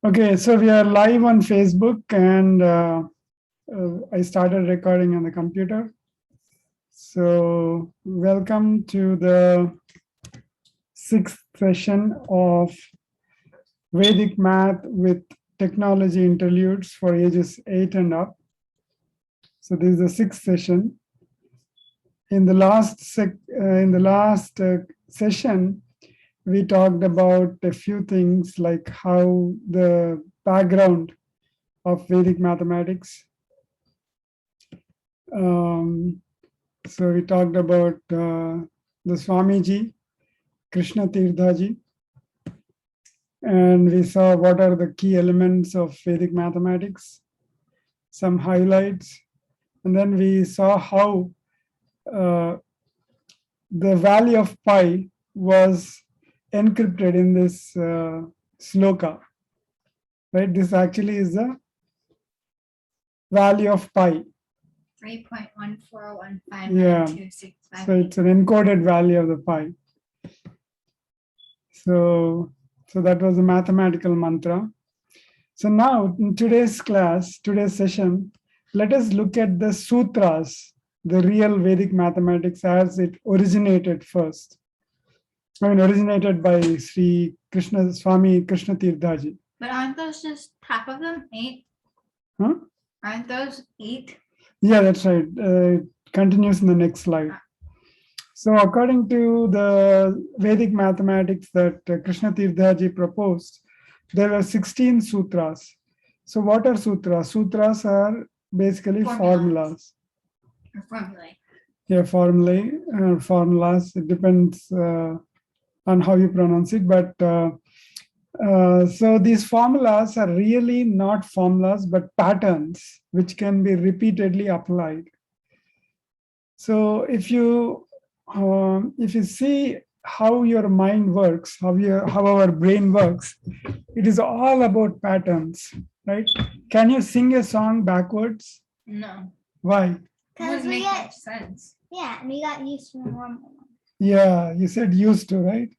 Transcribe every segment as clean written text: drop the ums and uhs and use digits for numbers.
Okay, so we are live on Facebook and I started recording on the computer. So welcome to the 6th session of Vedic Math with Technology Interludes for ages 8 and up. So this is the 6th session. In the last session, we talked about a few things like how the background of Vedic mathematics. So we talked about the Swamiji, Krishna Tirthaji, and we saw what are the key elements of Vedic mathematics, some highlights, and then we saw how the value of pi was encrypted in this sloka, right? This actually is the value of pi. 3.14159265. Yeah. So it's an encoded value of the pi. So that was a mathematical mantra. So now in today's class, today's session, let us look at the sutras, the real Vedic mathematics as it originated first. Originated by Sri Krishna Swami Krishna Tirthaji. But aren't those just half of them? 8? Huh? Aren't those 8? Yeah, that's right. It continues in the next slide. So according to the Vedic mathematics that Krishna Tirthaji proposed, there were 16 sutras. So what are sutras? Sutras are basically formulas. Or formulae. Yeah, formulas. It depends on how you pronounce it. But so these formulas are really not formulas, but patterns which can be repeatedly applied. So if you see how your mind works, how our brain works, it is all about patterns, right? Can you sing a song backwards? No. Why? Because it makes much sense. Yeah, we got used to the normal one. Yeah, you said used to, right?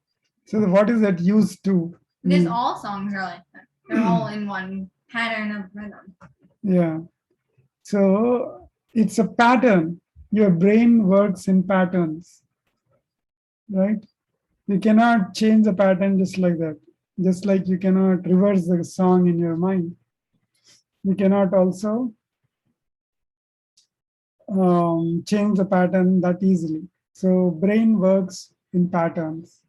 So what is that used to? Because all songs are like that. They're all in one pattern of rhythm. Yeah. So it's a pattern. Your brain works in patterns, right? You cannot change the pattern just like that. Just like you cannot reverse the song in your mind. You cannot also change the pattern that easily. So brain works in patterns.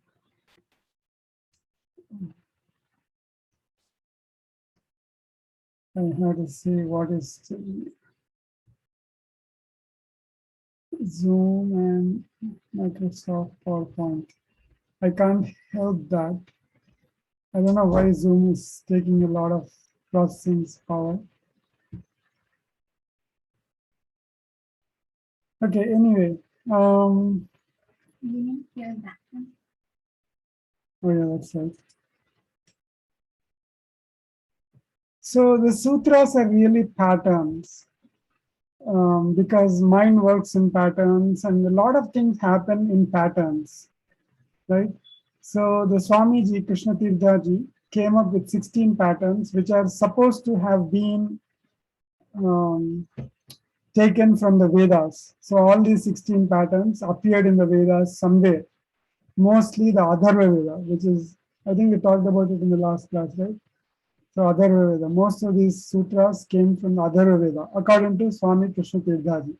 I have to see what is Zoom and Microsoft PowerPoint. I can't help that. I don't know why Zoom is taking a lot of processing power. Okay, anyway. You didn't hear that one? Oh yeah, that's right. So the sutras are really patterns because mind works in patterns and a lot of things happen in patterns, right? So the Swamiji, Krishna Tirthaji, came up with 16 patterns which are supposed to have been taken from the Vedas. So all these 16 patterns appeared in the Vedas somewhere, mostly the Atharva Veda, which is, I think we talked about it in the last class, right? So Atharva Veda, most of these sutras came from the Atharva Veda, according to Swami Krishna Tirthaji.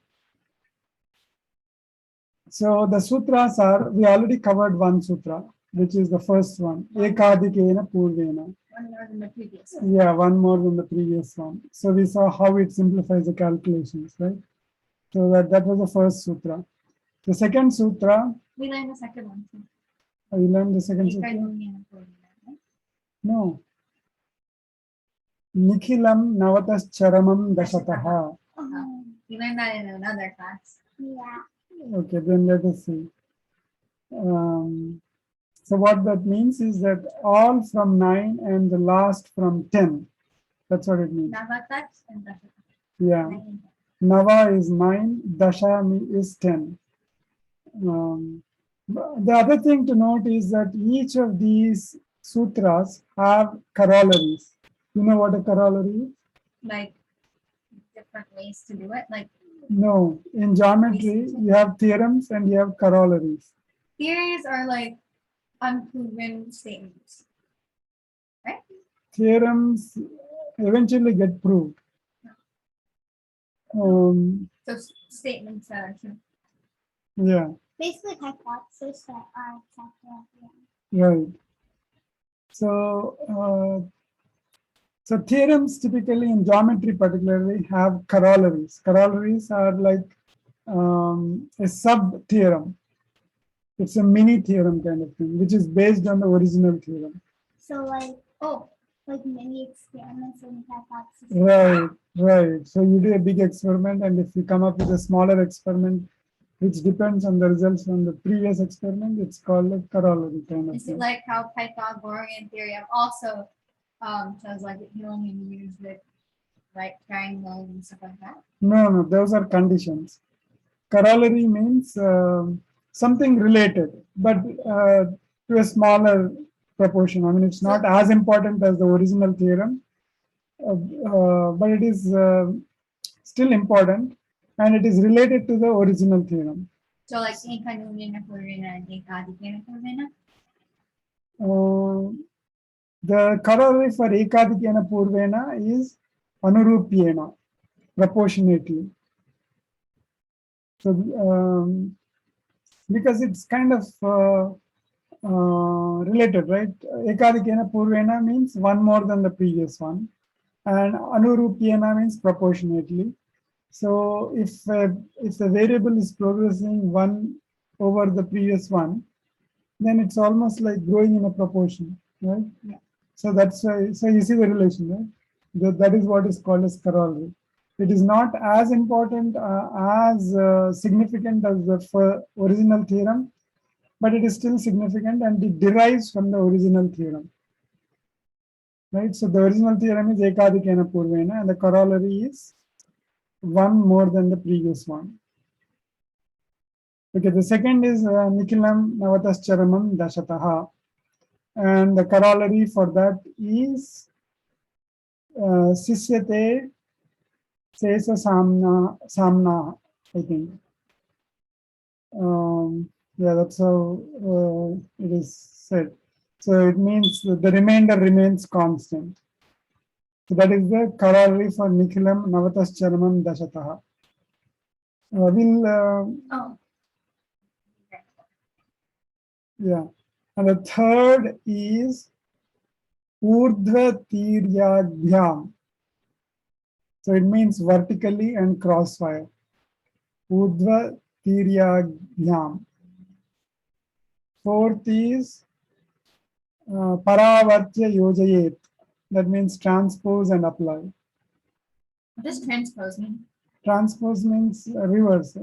So the sutras are, we already covered one sutra, which is the first one, Ekadikena Purvena. One more than the previous. Yeah, one more than the previous one. So we saw how it simplifies the calculations, right? So that was the first sutra. The second sutra. We learned the second one too. Oh, you learned the second sutra? No. Nikhilaṃ navataścaramaṃ daśataḥ. We learned that in another class. Yeah. Okay, then let us see. So what that means is that all from 9 and the last from 10. That's what it means. Navataś and daśataḥ. Yeah. Nava is 9, Dasha is 10. The other thing to note is that each of these sutras have corollaries. You know what a corollary is? Like different ways to do it. Like No, in geometry, you have theorems and you have corollaries. theories are like unproven statements, right? Theorems eventually get proved. So statements that are true. Yeah, Basically, hypotheses that are accepted at the end. right. So, so theorems typically in geometry particularly have corollaries. Corollaries are like a sub-theorem. It's a mini theorem kind of thing, which is based on the original theorem. So, like, Oh, like many experiments and hypotheses. Right, right. So you do a big experiment, and if you come up with a smaller experiment, which depends on the results from the previous experiment, it's called a corollary kind of is it thing. like how Pythagorean theorem also shows like it can only be used with right triangles and stuff like that? No, no, those are conditions. Corollary means something related, but to a smaller proportion. I mean, it's not as important as the original theorem, but it is still important, and it is related to the original theorem. So like nikhilaṃ and daśataḥ. The corollary for ekadikena purvena is anurupyena, proportionately. So, because it's kind of related, right? Ekadikena purvena means one more than the previous one, and anurupyena means proportionately. So, if the variable is progressing one over the previous one, then it's almost like growing in a proportion, right? Yeah. So that's why. So you see the relation, right? That is what is called as corollary. It is not as important, as significant as the original theorem, but it is still significant, and it derives from the original theorem, right? So the original theorem is ekadikena purvena, and the corollary is one more than the previous one. Okay, the second is nikhilaṃ navataścaramaṃ daśataḥ, and the corollary for that is sisyate sesa samna, I think. Yeah, that's how it is said. So it means the remainder remains constant. So that is the corollary for nikhilaṃ navataścaramaṃ daśataḥ. Oh. Yeah, and the third is urdhva tiryadhyam. So it means vertically and crossfire. Urdhva tiryadhyam. Fourth is paravartya yojayet. That means transpose and apply. What does transpose mean? Transpose means reverse,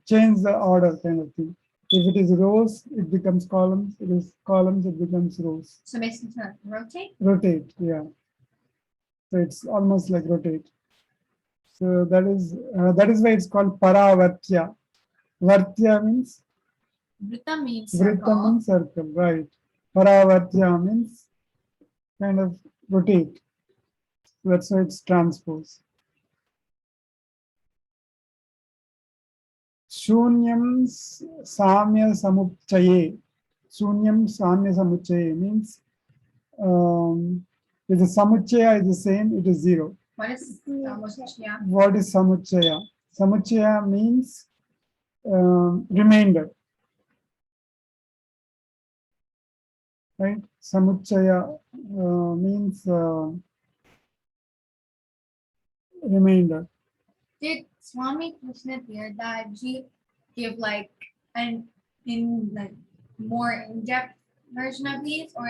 change the order kind of thing. If it is rows, it becomes columns. If it is columns, it becomes rows. So basically to rotate? Rotate, yeah. So it's almost like rotate. So that is why it's called paravartya. Vartya means Vritta means vritta circle. means circle, right? Paravartya means kind of rotate. That's why it's transpose. Shunyam samya samupchaye. Shunyam samya samupchaye means if the samuchaya is the same, it is zero. What is samuchaya? What is samuchaya? Samuchaya means remainder, right? Samuchaya means remainder. Did Swami Krishna Tirthaji give like an more in-depth version of these, or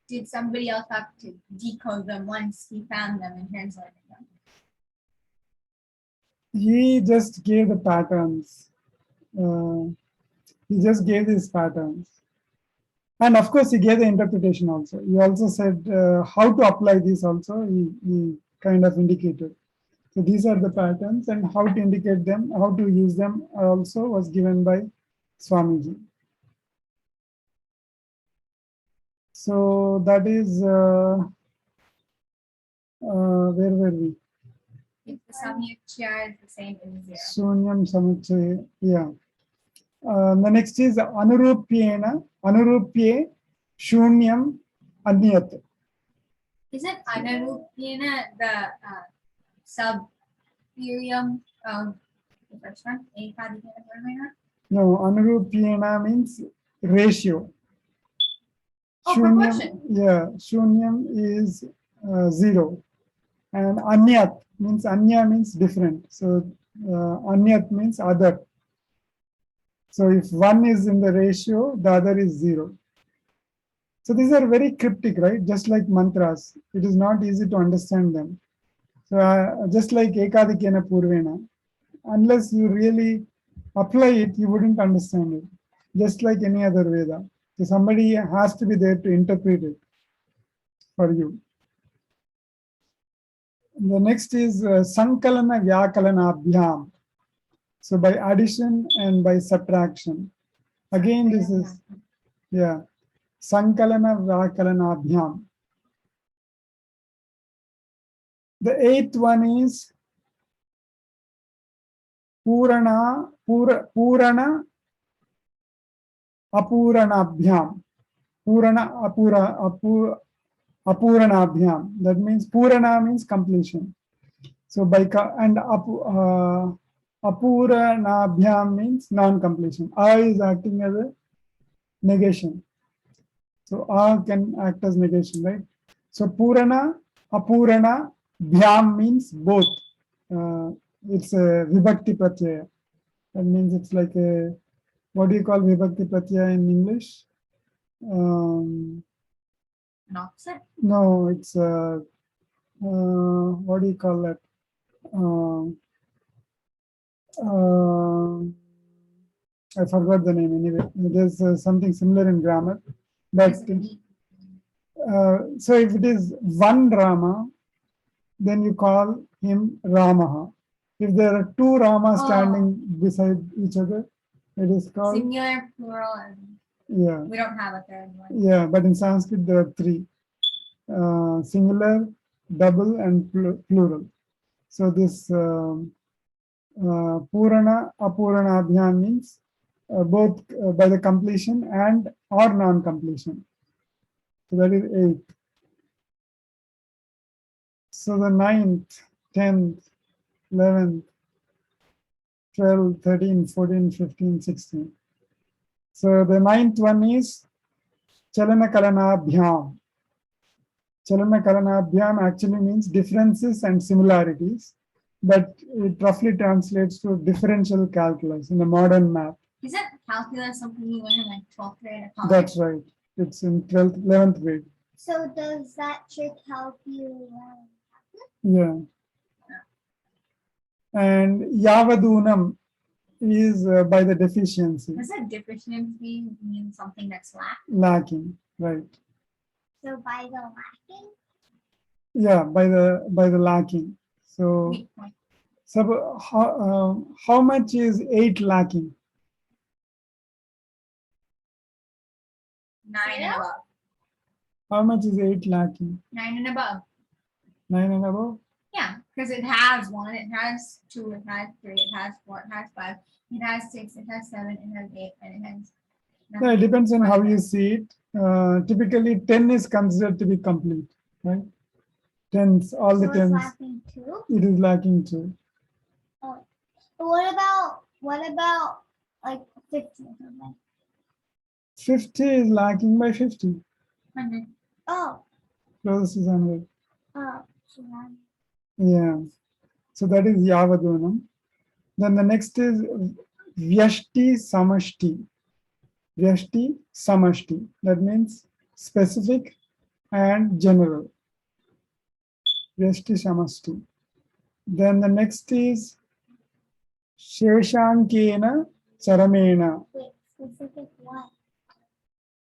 did somebody else have to decode them once he found them and translated them? He just gave the patterns. He just gave these patterns. And of course, he gave the interpretation also. He also said how to apply these also, he kind of indicated. So these are the patterns, and how to indicate them, how to use them also was given by Swamiji. So that is Where were we? If the samyukya is the same as 0. Shunyam samuchaya. Yeah. The next is anurupyena, anurupye, shunyam, anyat. Isn't anarupyena the sub-theorem of the first one? Ekadikena purvena? No, anurupyena means ratio. Oh, proportion. Yeah, shunyam is 0. And anyat means, anya means different. So anyat means other. So if one is in the ratio, the other is 0. So these are very cryptic, right? Just like mantras, it is not easy to understand them. So just like ekadikena purvena, unless you really apply it, you wouldn't understand it. Just like any other Veda. So somebody has to be there to interpret it for you. The next is sankalana vyakalana. So by addition and by subtraction. Again, this is, yeah, sankalana vyakalana. The 8th one is purana apuranabhyam. Apuranabhyam. That means purana means completion. So apuranabhyam means non-completion. A is acting as a negation. So A can act as negation, right? So purana, apurana, bhyam means both. It's a vibhakti pratyaya. That means it's like a, what do you call vibhakti pratyaya in English? An opposite? No, it's what do you call that? I forgot the name anyway. There's something similar in grammar. But so if it is one Rama, then you call him Ramaha. If there are two Ramas standing beside each other, it is called singular, plural, and yeah. we don't have a third one. Yeah, but in Sanskrit there are 3: singular, double, and plural. So this Purana, Apuranabhyam means both by the completion and or non-completion. So that is 8. So the 9th, 10th, 11th, 12, 13, 14, 15, 16. So the 9th one is Chalana Kalanabhyam. Chalana Kalanabhyam actually means differences and similarities, but it roughly translates to differential calculus in the modern math. Isn't calculus something you learn in like 12th grade or college? That's right. It's in 12th, 11th grade. So does that trick help you? Yeah. And Yavadunam is by the deficiency. Does a deficiency mean something that's lacking, right? So by the lacking? Yeah, by the lacking. So, weak point? so how much is 8 lacking? 9 and above. How much is 8 lacking? 9 and above. 9 and above? Yeah, because it has 1, it has 2, it has 3, it has 4, it has 5, it has 6, it has 7, it has 8, and it has. Yeah, it depends on how you see it. Typically, 10 is considered to be complete, right? 10s, all the 10s. It's lacking 2? It is lacking 2. Oh. But what about like 50 or something? 50 is lacking by 50. 100. Oh. Closest is 100. Oh. So then- Yeah. So that is Yavadunam. Then the next is Vyashti Samashti. Vyashti Samashti. That means specific and general. Vyashti Samashti. Then the next is Sheshankena Charamena. Wait, specific what?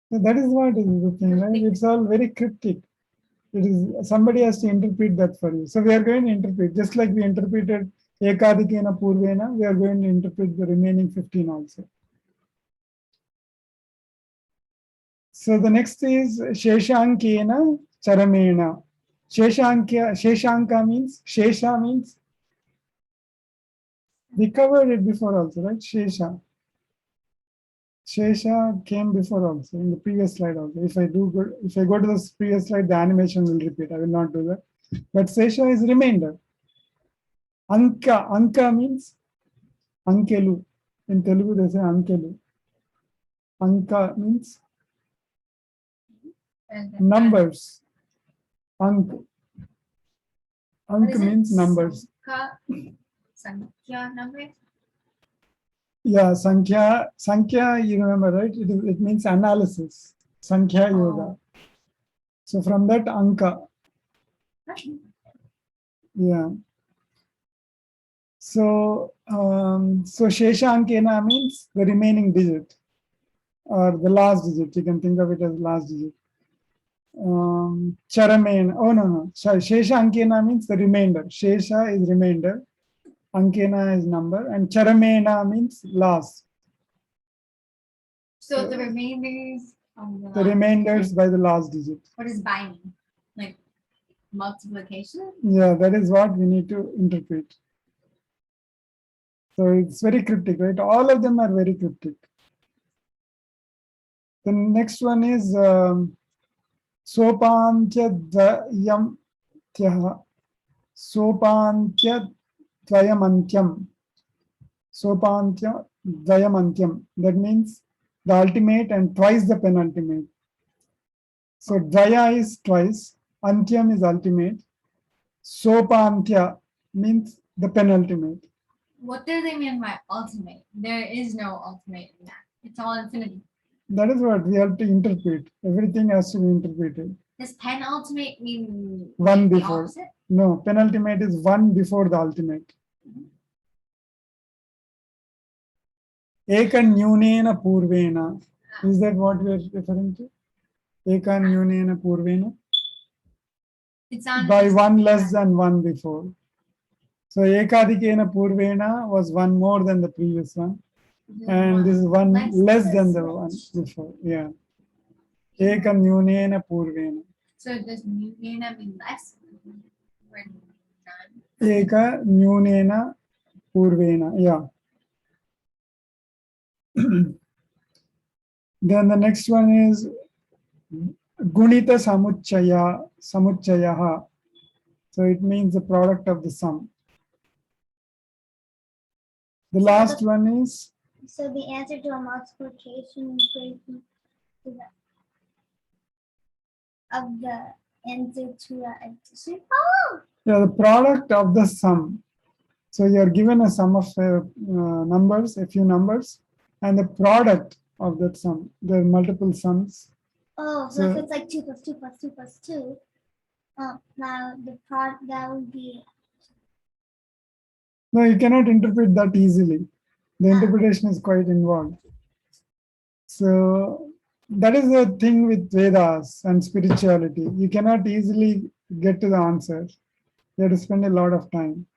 So that is what is the thing, right? It's all very cryptic. It is, somebody has to interpret that for you. So we are going to interpret, just like we interpreted Ekadikena Purvena, we are going to interpret the remaining 15 also. So the next is Sheshankena Charamena. Sheshanka means, Shesha means, we covered it before also, right? Shesha. Shesha came before also, in the previous slide also. If I go to the previous slide, the animation will repeat. I will not do that. But Shesha is remainder. Anka means Ankelu. In Telugu, they say Ankelu. Anka means numbers. Ank means numbers. Sankhya numbers? Yeah, Sankhya, you remember, right? It means analysis. Sankhya Yoga. So from that, Anka. Yeah. So Sheshankena means the remaining digit or the last digit. You can think of it as last digit. Charamena. Oh, no. Sheshankena means the remainder. Shesha is remainder. Ankena is number. And Charamena means last. So the remainders The remainders by the last digit. What does by mean? Like multiplication? Yeah, that is what we need to interpret. So it's very cryptic, right? All of them are very cryptic. The next one is Sopantya Dvayam Tyaha. Sopantya Dvayamantyam. Sopantya Dvayamantyam. That means the ultimate and twice the penultimate. So Dvaya is twice, Antyam is ultimate. Sopantya means the penultimate. What do they mean by ultimate? There is no ultimate in that. It's all infinity. That is what we have to interpret. Everything has to be interpreted. Does penultimate mean One the before. opposite? No, penultimate is one before the ultimate. Eka nyunena purvena. Is that what we are referring to? Eka nyunena purvena. It sounds By one less than one before. So ekadikena purvena was one more than the previous one. And this is one less than the one before. Yeah. Eka nyunena purvena. So does nyunena mean less? Or none? Eka nyunena purvena. Yeah. Then the next one is Gunita Samuchayaha. So it means the product of the sum. The last one is. So the answer to a multiplication equation is of the answer to an addition. Oh! Yeah, the product of the sum. So you're given a sum of numbers, a few numbers, and the product of that sum. There are multiple sums. Oh, so if it's like 2 plus 2 plus 2 plus 2, now the product, that would be. No, you cannot interpret that easily. The interpretation is quite involved. So that is the thing with Vedas and spirituality. You cannot easily get to the answer. You have to spend a lot of time.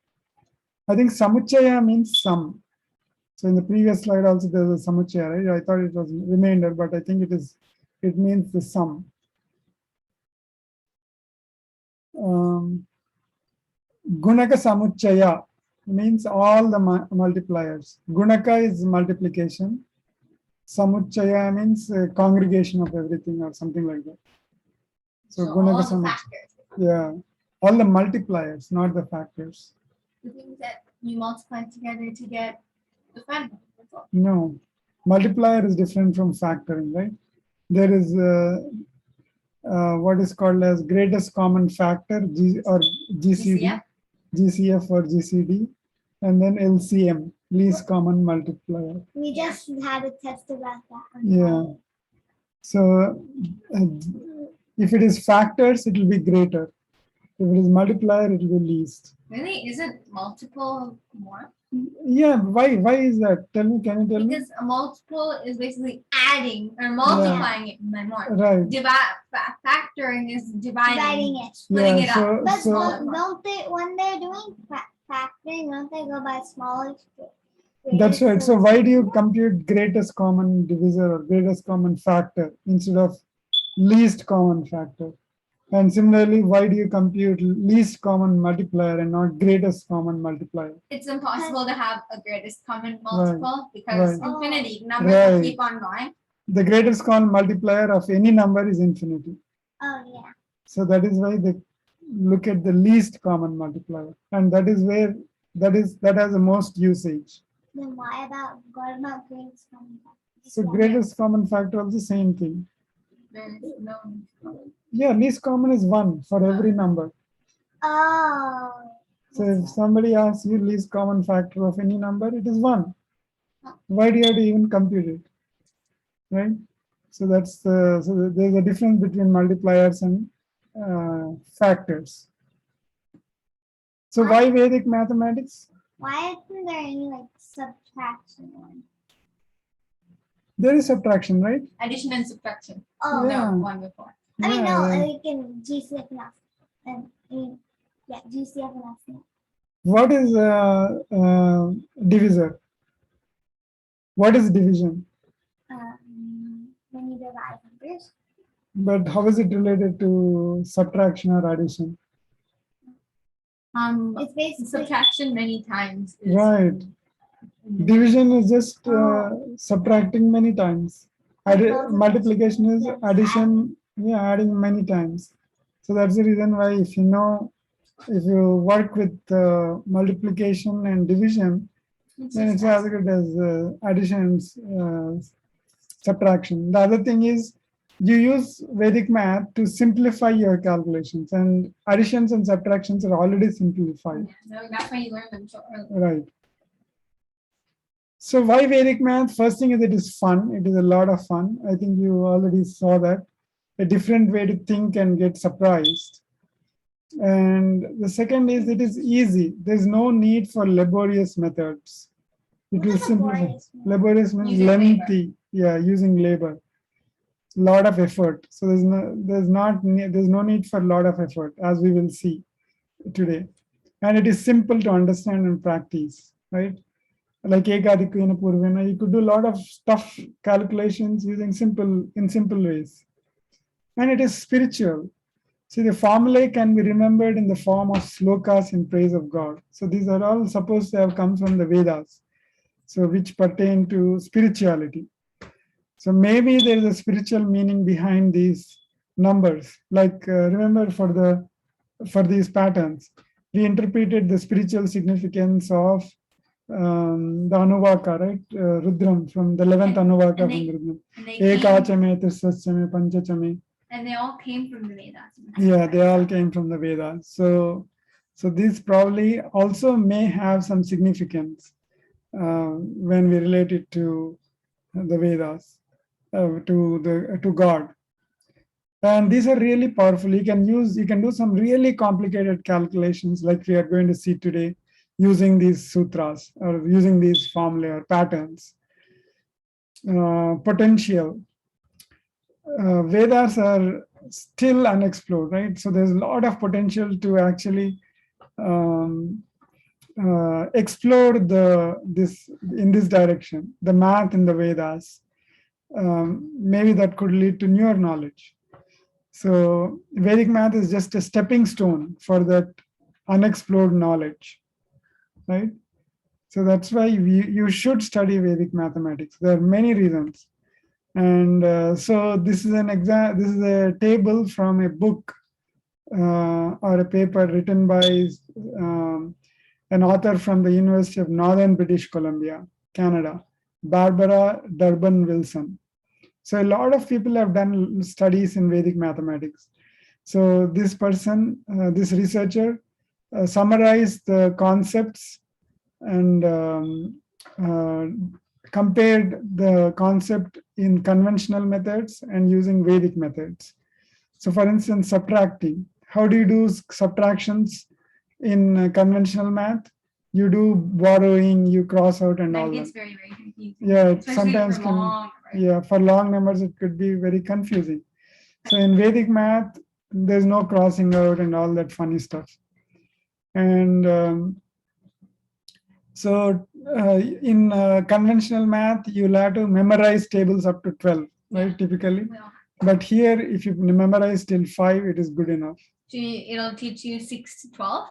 I think Samuchaya means sum. So in the previous slide also there's a Samuchaya, right? I thought it was remainder, but I think it means the sum. Gunaka Samuchaya means all the multipliers. Gunaka is multiplication. Samuchaya means a congregation of everything or something like that. So Gunaka all the Samuchaya. factors. Yeah, all the multipliers, not the factors. The things that you multiply together to get the final result. No, multiplier is different from factoring, right? There is what is called as greatest common factor, or GCD, GCF or GCD, and then LCM, least common multiplier. We just had a test about that. Yeah. So if it is factors, it will be greater. If it is multiplier, it will be least. Really? Isn't multiple more? Yeah, why is that? Tell me, can you tell me? Because a multiple is basically adding or multiplying it by more. Right. Factoring is dividing it. Splitting it up. But don't they, when they're doing factoring, don't they go by smallest? That's right. So why do you compute greatest common divisor or greatest common factor instead of least common factor? And similarly, why do you compute least common multiplier and not greatest common multiplier? It's impossible to have a greatest common multiple because right. infinity numbers will Right. keep on going. The greatest common multiplier of any number is infinity. Oh yeah. So that is why they look at the least common multiplier, and that is where that has the most usage. Then why about what about greatest common factor? So greatest common factor is the same thing. There's no. Yeah, least common is 1 for every number. Oh. So if somebody asks you least common factor of any number, it is 1. Why do you have to even compute it? Right? So that's so there's a difference between multipliers and factors. So why Vedic mathematics? Why isn't there any like subtraction one? There is subtraction, right? Addition and subtraction. Oh Yeah. No, one before. I mean Yeah, no, right. like in GCF and F. And I mean, yeah, GCF and F. What is divisor? What is division? When you divide numbers. But how is it related to subtraction or addition? It's basically Subtraction many times. Is Right. Division is just subtracting many times. Multiplication is addition, yeah, adding many times. So that's the reason why if you work with multiplication and division, then it's as good as addition and subtraction. The other thing is you use Vedic math to simplify your calculations, and additions and subtractions are already simplified. Yeah, no, that's why you learn them so early. Right. So why Vedic math? First thing is it is fun. It is a lot of fun. I think you already saw that. A different way to think and get surprised. And the second is it is easy. There's no need for laborious methods. It will simplify. Laborious means Using lengthy. Yeah, using labor. Lot of effort. So there's no need for a lot of effort, as we will see today. And it is simple to understand and practice, right? Like ekadikvena purvena, you could do a lot of tough calculations in simple ways. And it is spiritual. See, the formulae can be remembered in the form of slokas in praise of God. So these are all supposed to have come from the Vedas, so which pertain to spirituality. So maybe there is a spiritual meaning behind these numbers. Like remember for these patterns, we interpreted the spiritual significance of the Anuvaka, right? Rudram, from the 11th Anuvaka from Rudram. Ekachame, Tisachame, Panchachame. And they all came from the Vedas. Yeah, they all came from the Vedas. So these probably also may have some significance when we relate it to the Vedas, to God. And these are really powerful. You can do some really complicated calculations like we are going to see today using these sutras or using these formulae or patterns. Potential. Vedas are still unexplored, right? So there's a lot of potential to actually explore this in this direction, the math in the Vedas. Maybe that could lead to newer knowledge. So Vedic math is just a stepping stone for that unexplored knowledge, right? So that's why you should study Vedic mathematics. There are many reasons. And so this is this is a table from a book or a paper written by an author from the University of Northern British Columbia, Canada, Barbara Durbin Wilson. So a lot of people have done studies in Vedic mathematics. So this person, this researcher, summarized the concepts and compared the concept in conventional methods and using Vedic methods. So for instance, subtracting. How do you do subtractions in conventional math? You do borrowing, you cross out and all that. It's very, very confusing. Yeah, especially sometimes for can, long, right? yeah, for long numbers, it could be very confusing. So in Vedic math, there's no crossing out and all that funny stuff. And so in conventional math, you'll have to memorize tables up to 12, right? Typically. But here, if you memorize till 5, it is good enough. So it'll teach you 6 to 12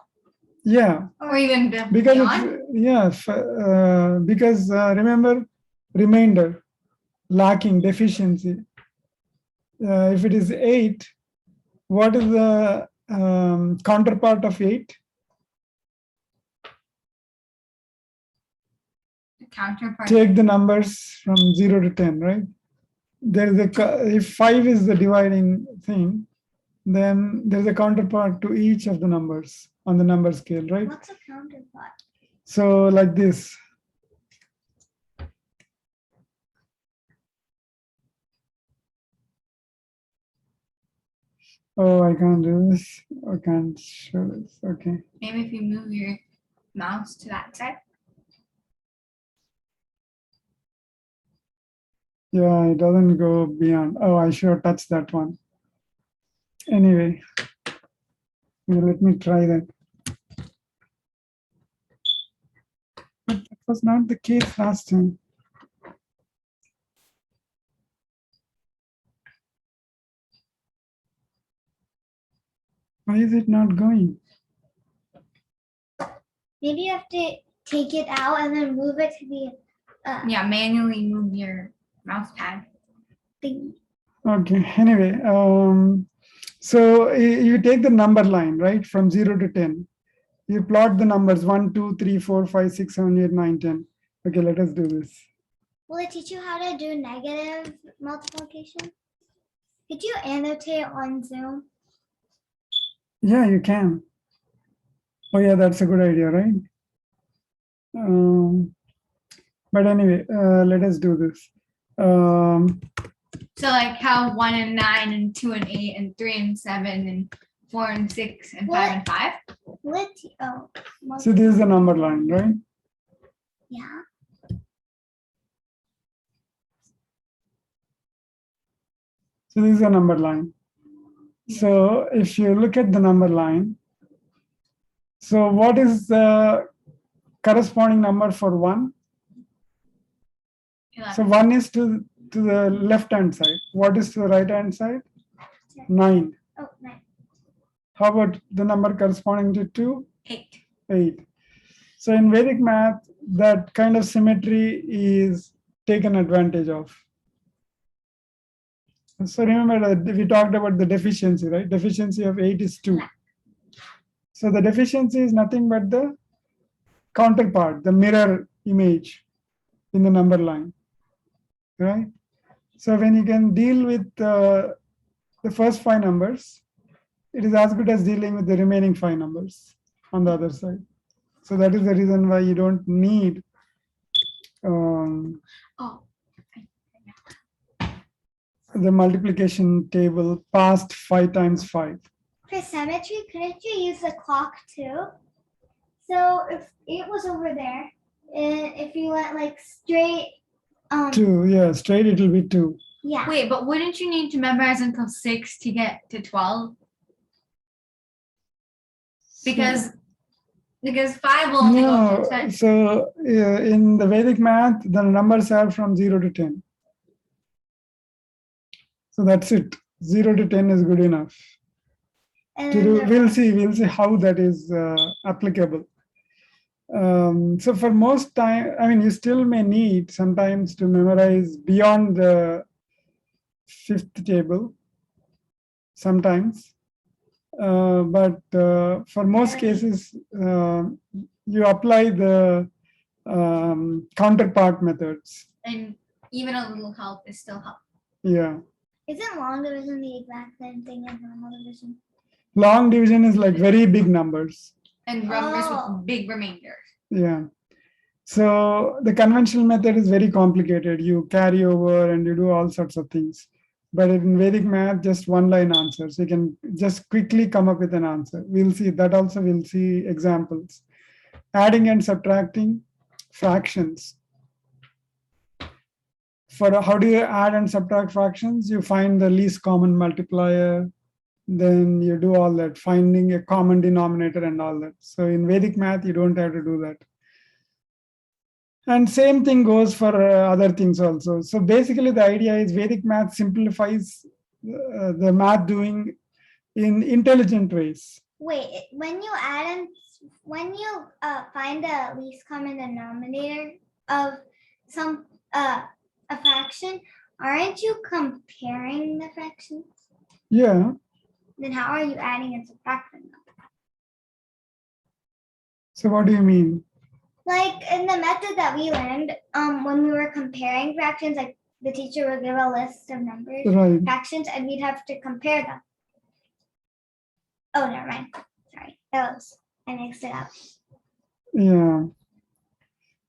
Yeah, or even because beyond. because remember, remainder, lacking, deficiency. If it is 8, what is the counterpart of 8? The counterpart. Take the numbers from 0 to 10, right? There's if 5 is the dividing thing, then there's a counterpart to each of the numbers on the number scale, right? What's a counterpart? So like this. Oh, I can't do this. I can't show this. Okay. Maybe if you move your mouse to that side. Yeah, it doesn't go beyond. Oh, I should touch that one. Anyway, let me try that. But that was not the case last time. Why is it not going? Maybe you have to take it out and then move it to the Yeah, manually move your mouse pad. thing. Okay, anyway, so you take the number line, right, from 0 to 10. You plot the numbers 1, 2, 3, 4, 5, 6, 7, 8, 9, 10. Okay, let us do this. Will it teach you how to do negative multiplication? Could you annotate on Zoom? Yeah, you can. Oh yeah, that's a good idea, right? But anyway, let us do this. So like how 1 and 9 and 2 and 8 and 3 and 7 and 4 and 6 and 5 and 5. Will it So this is the number line, right? yeah. So this is a number line. So if you look at the number line, so what is the corresponding number for 1? 11. So 1 is to the left hand side. What is to the right hand side? 9. Oh, 9. How about the number corresponding to 2? 8. 8. So in Vedic math, that kind of symmetry is taken advantage of. So remember that we talked about the deficiency, right? Deficiency of 8 is 2. So the deficiency is nothing but the counterpart, the mirror image in the number line, right? So when you can deal with the first 5 numbers, it is as good as dealing with the remaining 5 numbers on the other side. So that is the reason why you don't need the multiplication table past 5 times 5. For symmetry, couldn't you use the clock too? So if 8 was over there, and if you went like straight, 2, yeah, straight it will be 2. Yeah. Wait, but wouldn't you need to memorize until 6 to get to 12? Because 5 will only go to 10. So in the Vedic math, the numbers are from 0 to 10. So that's it. 0 to 10 is good enough. We'll see how that is applicable. So for most time, I mean, you still may need sometimes to memorize beyond the 5th table sometimes. But for most cases, you apply the counterpart methods. And even a little help is still help. Yeah. Isn't long division the exact same thing as normal division? Long division is like very big numbers. And numbers with big remainders. Yeah. So the conventional method is very complicated. You carry over and you do all sorts of things. But in Vedic math, just one line answers. You can just quickly come up with an answer. We'll see that also. We'll see examples. Adding and subtracting fractions. For how do you add and subtract fractions? You find the least common multiplier. Then you do all that, finding a common denominator and all that. So in Vedic math, you don't have to do that. And same thing goes for other things also. So basically the idea is Vedic math simplifies the math doing in intelligent ways. Wait, when you add and when you find the least common denominator of some a fraction, aren't you comparing the fractions? Yeah. Then how are you adding and subtracting them? So what do you mean? Like in the method that we learned, when we were comparing fractions, like the teacher would give a list of numbers, Right. fractions, and we'd have to compare them. Oh, never mind. Sorry, I mixed it up. Yeah.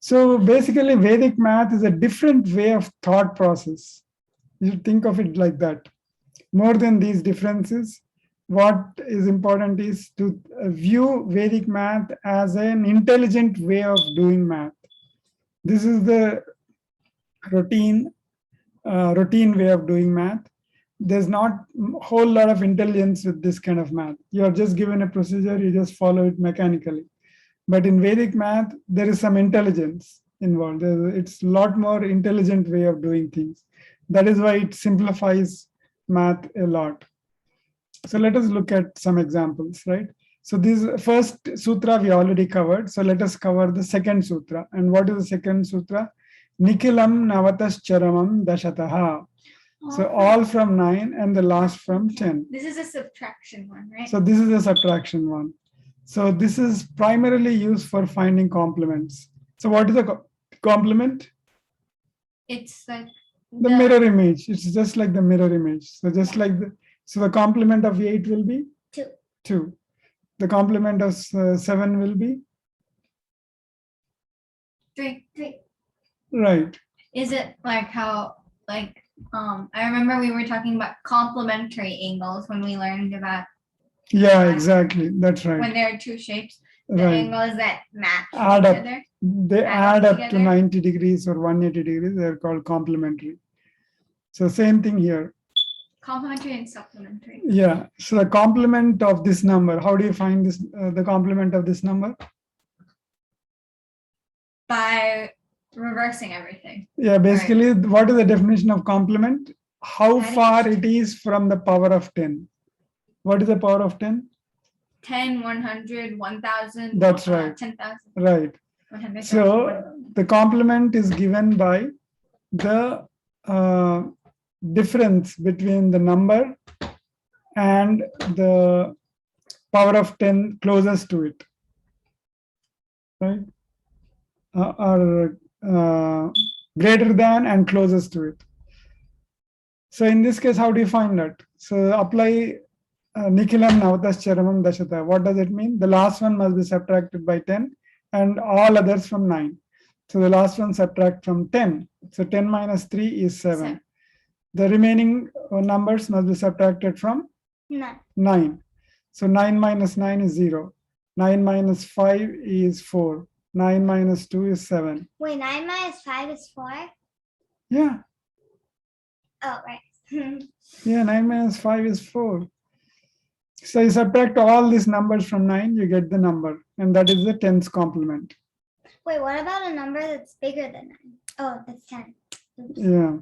So basically, Vedic math is a different way of thought process. You should think of it like that. More than these differences, what is important is to view Vedic math as an intelligent way of doing math. This is the routine way of doing math. There's not a whole lot of intelligence with this kind of math. You're just given a procedure, you just follow it mechanically. But in Vedic math, there is some intelligence involved. It's a lot more intelligent way of doing things. That is why it simplifies math a lot. So let us look at some examples, right? So this first sutra we already covered. So let us cover the second sutra. And what is the second sutra? Nikhilaṃ navataścaramaṃ daśataḥ. So all from 9 and the last from 10. This is a subtraction one, right? So this is a subtraction one. So this is primarily used for finding complements. So what is a complement? It's like The mirror image. It's just like the mirror image. So just like the complement of 8 will be 2. The complement of 7 will be 3. right. Is it like how I remember we were talking about complementary angles when we learned about Yeah, exactly. That's when right. there are two shapes, the Right. angles that match Add each up. other. They Add add up up to together. 90 degrees or 180 degrees. They're called complementary. So same thing here. Complementary and supplementary. Yeah. So the complement of this number, how do you find this? The complement of this number? By reversing everything. Yeah. Basically, what is the definition of complement? How Adding far it is from the power of 10. What is the power of 10? 10, 100, 1,000. That's right. 10,000. Right. 100,000. So the complement is given by the difference between the number and the power of 10 closest to it, right? Or greater than and closest to it. So in this case, how do you find that? So apply nikhilaṃ navataścaramaṃ daśataḥ. What does it mean? The last one must be subtracted by 10 and all others from 9. So the last one subtract from 10. So 10 minus 3 is 7. The remaining numbers must be subtracted from 9. So 9 minus 9 is 0. 9 minus 5 is 4. 9 minus 2 is 7. Wait, 9 minus 5 is 4? Yeah. Oh, right. Yeah, 9 minus 5 is 4. So you subtract all these numbers from 9, you get the number. And that is the 10th complement. Wait, what about a number that's bigger than 9? Oh, that's 10. Oops. Yeah.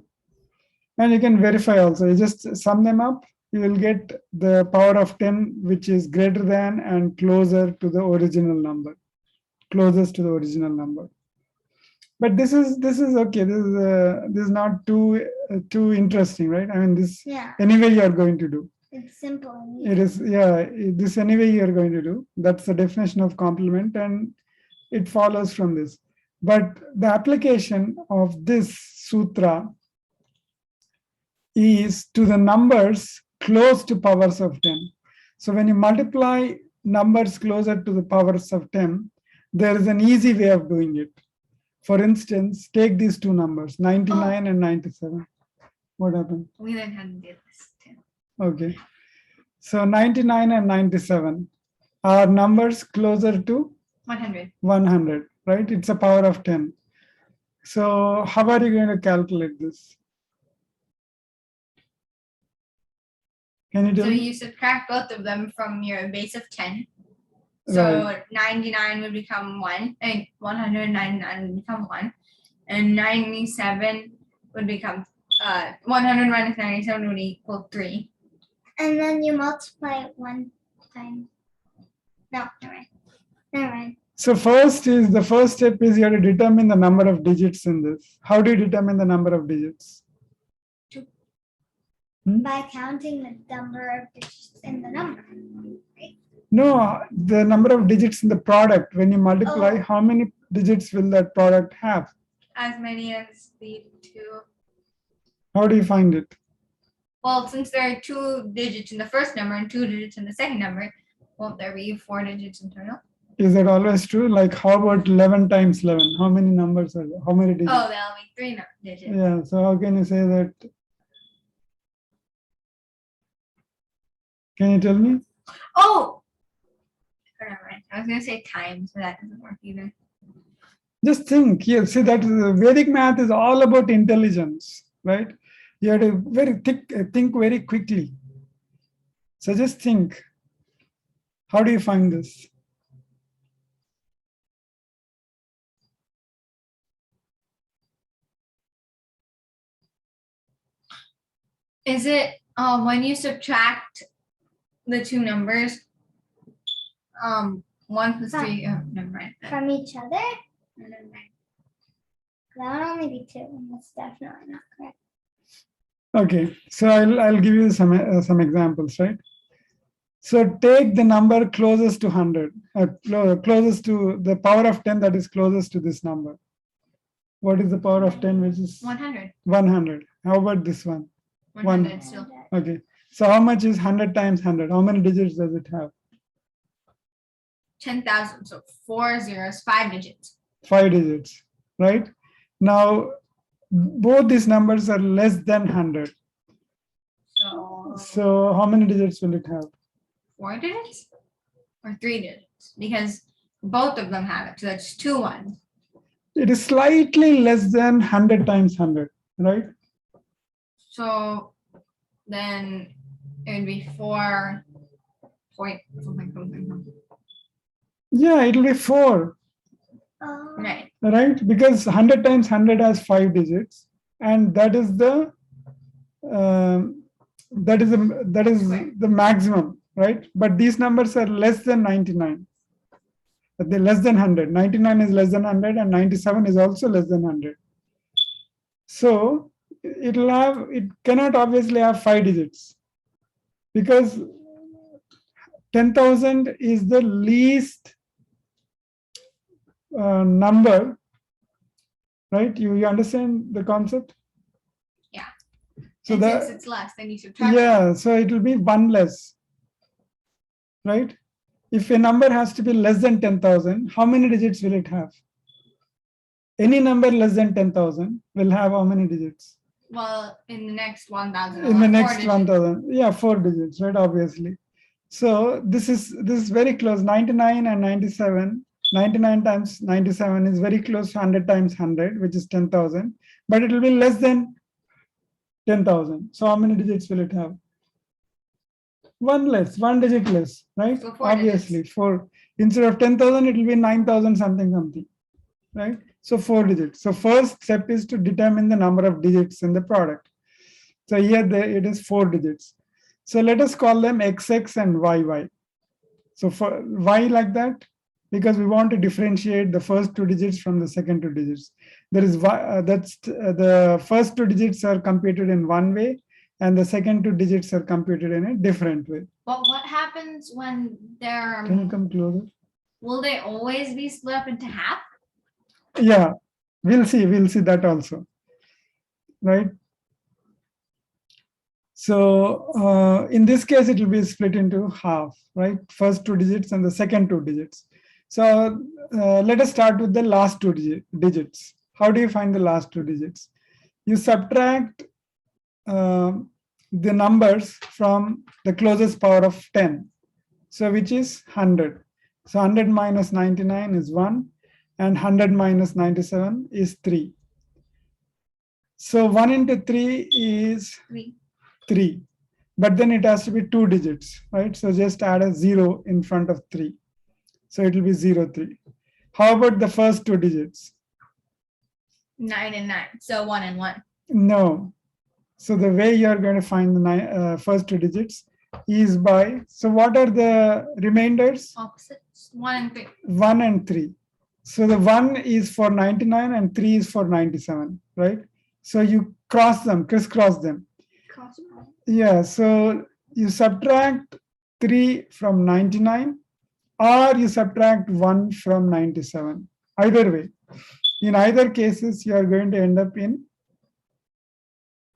And you can verify also. You just sum them up, you will get the power of 10, which is greater than and closer to the original number. Closest to the original number. But this is okay. This is not too interesting, right? I mean, this anyway you are going to do. It's simple. It is, yeah. This anyway you are going to do. That's the definition of complement, and it follows from this. But the application of this sutra is to the numbers close to powers of 10. So when you multiply numbers closer to the powers of 10, there is an easy way of doing it. For instance, take these two numbers, 99 and 97. What happened? We learned how to do this too. Okay. So 99 and 97 are numbers closer to 100, right? It's a power of 10. So how are you going to calculate this? Can you tell me? So you subtract both of them from your base of 10. So 99 would become 1, and 199 would become 1, and 97 would become 100 minus 97 would equal 3. And then you multiply it 1 time. No, never mind. So the first step is you have to determine the number of digits in this. How do you determine the number of digits? By counting the number of digits in the number. Right? No, the number of digits in the product. When you multiply, Oh. how many digits will that product have? As many as the 2. How do you find it? Well, since there are 2 digits in the first number and 2 digits in the second number, won't there be 4 digits in total? Is that always true? Like how about 11 times 11? How many numbers are there? How many digits? Oh, that'll be 3 digits. Yeah, so how can you say that? Can you tell me? Oh! Never mind. I was going to say times, but that doesn't work either. Just think. Yeah, see that Vedic math is all about intelligence, right? You have to think very quickly. So just think. How do you find this? Is it when you subtract the 2 numbers, 1 plus 3, never mind. From each other? Never mind. That would only be 2. And that's definitely not correct. Okay, so I'll give you some examples, right? So take the number closest to 100, closest to the power of 10 that is closest to this number. What is the power of 10, which is 100. 100? How about this one? 100 still. Okay, so how much is 100 times 100? How many digits does it have? 10,000. So 4 zeros, 5 digits. 5 digits, right? Now, both these numbers are less than 100. So how many digits will it have? 4 digits or 3 digits? Because both of them have it. So that's 2 ones. It is slightly less than 100 times 100, right? So then it would be 4 point something. Yeah, it will be 4, Oh. Right. right? Because 100 times 100 has 5 digits, and that is the maximum, right? But these numbers are less than 99. They're less than 100. 99 is less than 100, and 97 is also less than 100. So it cannot obviously have 5 digits, because 10,000 is the least number, right? You understand the concept? Yeah. So and that, since it's less, then you subtract. yeah, so it will be 1 less, right? If a number has to be less than 10,000, how many digits will it have? Any number less than 10,000 will have how many digits? Well, in the next 1,000. In the next 1,000, yeah, 4 digits, right? Obviously. So this is very close. 99 and 97. 99 times 97 is very close to 100 times 100, which is 10,000. But it will be less than 10,000. So how many digits will it have? 1 less, 1 digit less, right? So 4 Obviously, digits. 4. Instead of 10,000, it will be 9,000 something, right? So 4 digits. So first step is to determine the number of digits in the product. So here it is 4 digits. So let us call them XX and YY. So for Y like that, because we want to differentiate the first 2 digits from the second 2 digits. There is the first 2 digits are computed in one way, and the second 2 digits are computed in a different way. But what happens when they're? Can you come closer? Will they always be split up into half? Yeah, we'll see that also, right? So in this case, it will be split into half, right? First 2 digits and the second 2 digits. So let us start with the last 2 digits. How do you find the last 2 digits? You subtract the numbers from the closest power of 10, so which is 100. So 100 minus 99 is 1, and 100 minus 97 is 3. So 1 into 3 is 3, but then it has to be 2 digits, right? So just add a 0 in front of 3. So it will be 0, 3. How about the first 2 digits? 9 and 9. So 1 and 1. No. So the way you are going to find the first two digits is by, so what are the remainders? Opposites. 1 and 3. 1 and 3. So the 1 is for 99 and 3 is for 97, right? So you cross them, crisscross them. Cross. Yeah, so you subtract 3 from 99 or you subtract 1 from 97. Either way. In either cases, you are going to end up in,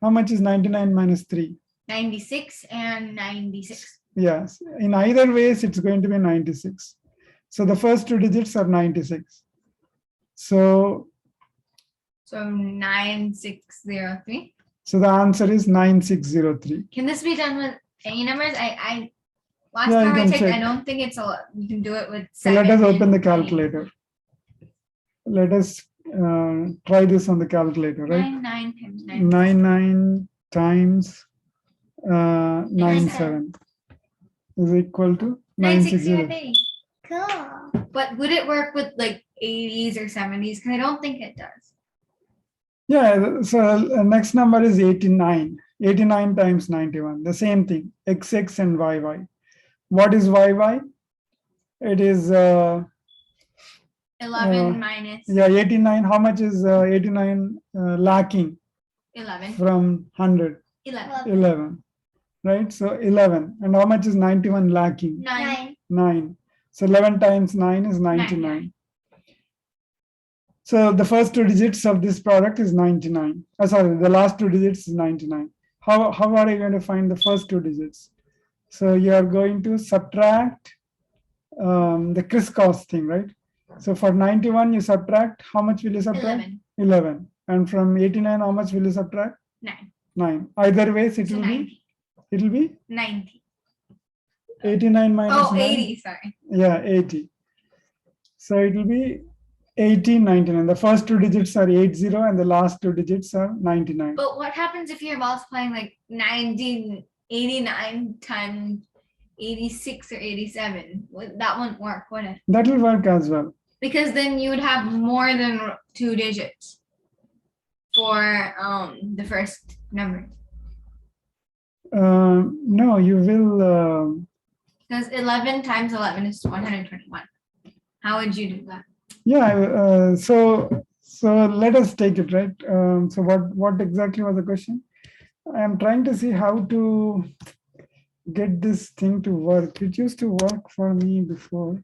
how much is 99 minus 3? 96 and 96. Yes, in either ways, it's going to be 96. So the first two digits are 96. So 9603. So the answer is 9603. Can this be done with any numbers? I last Yeah, you time I can checked, check. I don't think it's a. You can do it with. So let us 7 open the and calculator. Let us try this on the calculator, right? 9 times 9. 99 times 97 is equal to 960. 9603. Cool. But would it work with like 80s or 70s? Because I don't think it does. Yeah, so next number is 89. 89 times 91, the same thing, XX and YY. What is YY? It is, 11 minus yeah, 89. How much is 89 lacking 11. from 100? 11. 11, right? So 11. And how much is 91 lacking? 9. 9. So 11 times 9 is 99. So the first two digits of this product is 99. Sorry, the last two digits is 99. How are you going to find the first two digits? So you are going to subtract the crisscross thing, right? So for 91, you subtract, how much will you subtract? 11. 11. And from 89, how much will you subtract? 9. 9. Either ways, it So will 90. be, it will be 90. 89 minus Oh, 9. 80. Sorry. Yeah, 80. So it will be 80, 99. The first two digits are 80 and the last two digits are 99. But what happens if you're multiplying like 1989 times 86 or 87? That wouldn't work, would it? That will work as well. Because then you would have more than 2 digits for the first number. No, you will. Because 11 times 11 is 121. How would you do that? Yeah. So let us take it, right? So what exactly was the question? I am trying to see how to get this thing to work. It used to work for me before.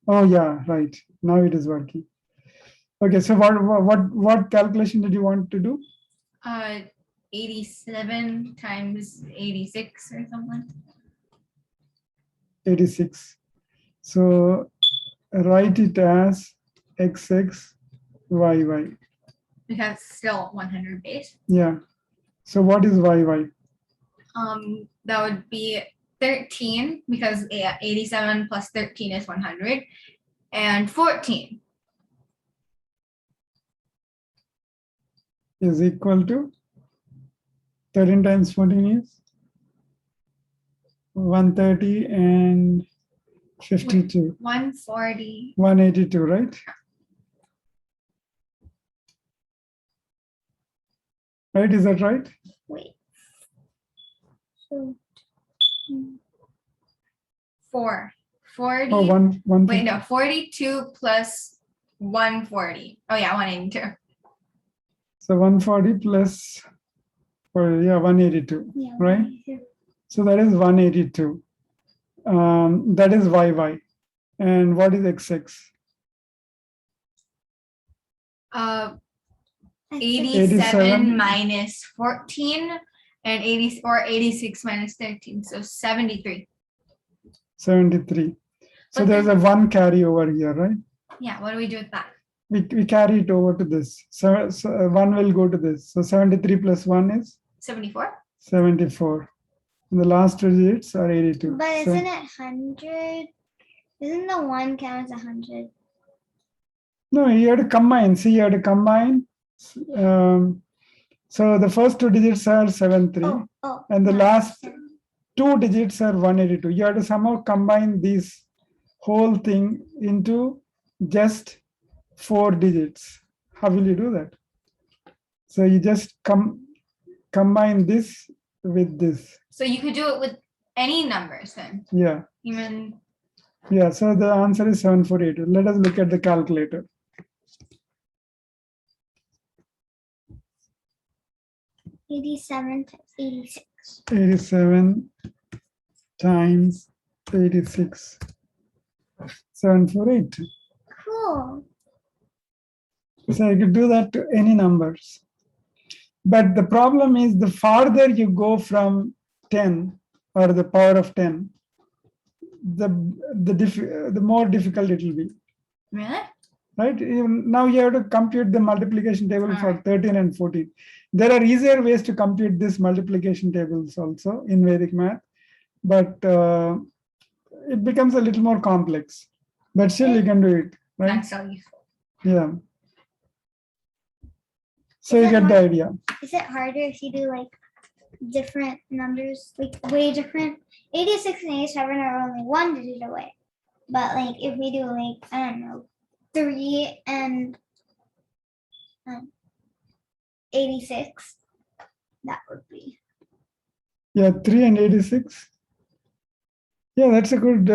Oh yeah, right. Now it is working. Okay. So what calculation did you want to do? 87 times 86 or something. 86. So write it as XX YY. Because it's still 100 base. Yeah. So what is YY? That would be 13 because 87 plus 13 is 100, and 14 is equal to 13 times 14 is 130 and 52. 140. 182, right? Right, is that right? Wait. So, 4 40. Oh, one. Wait, no, 42 plus 140. Oh yeah, 182. So 140 plus, yeah, 182, yeah. right? So that is 182. That is YY. And what is XX? 87 minus 14 and 86 minus 13, so 73. 73. So But there's a 1 carry over here, right? Yeah, what do we do with that? We carry it over to this. So 1 will go to this. So 73 plus 1 is 74. 74. And the last two digits are 82. But So- isn't it 100? Isn't the 1 count as 100? No, you have to combine. See, you have to combine. So the first two digits are 73, and the no, last so- two digits are 182. You have to somehow combine this whole thing into just 4 digits. How will you do that? So you just combine this with this. So you could do it with any numbers then. Yeah. Even Yeah. So the answer is 7482. Let us look at the calculator. 87 times 86. 87 times 86. 748. Cool. So you could do that to any numbers. But the problem is the farther you go from 10 or the power of 10, the more difficult it will be. really? Right? Now you have to compute the multiplication table for Alright. 13 and 14. There are easier ways to compute this multiplication tables also in Vedic math, but it becomes a little more complex. But still you can do it, right? That's so useful. Yeah. So Is you it get the hard? idea. Is it harder if you do like different numbers, like way different? 86 and 87 are only one digit away. But like if we do like, I don't know, 3 and 86, that would be. Yeah, 3 and 86. Yeah, that's a good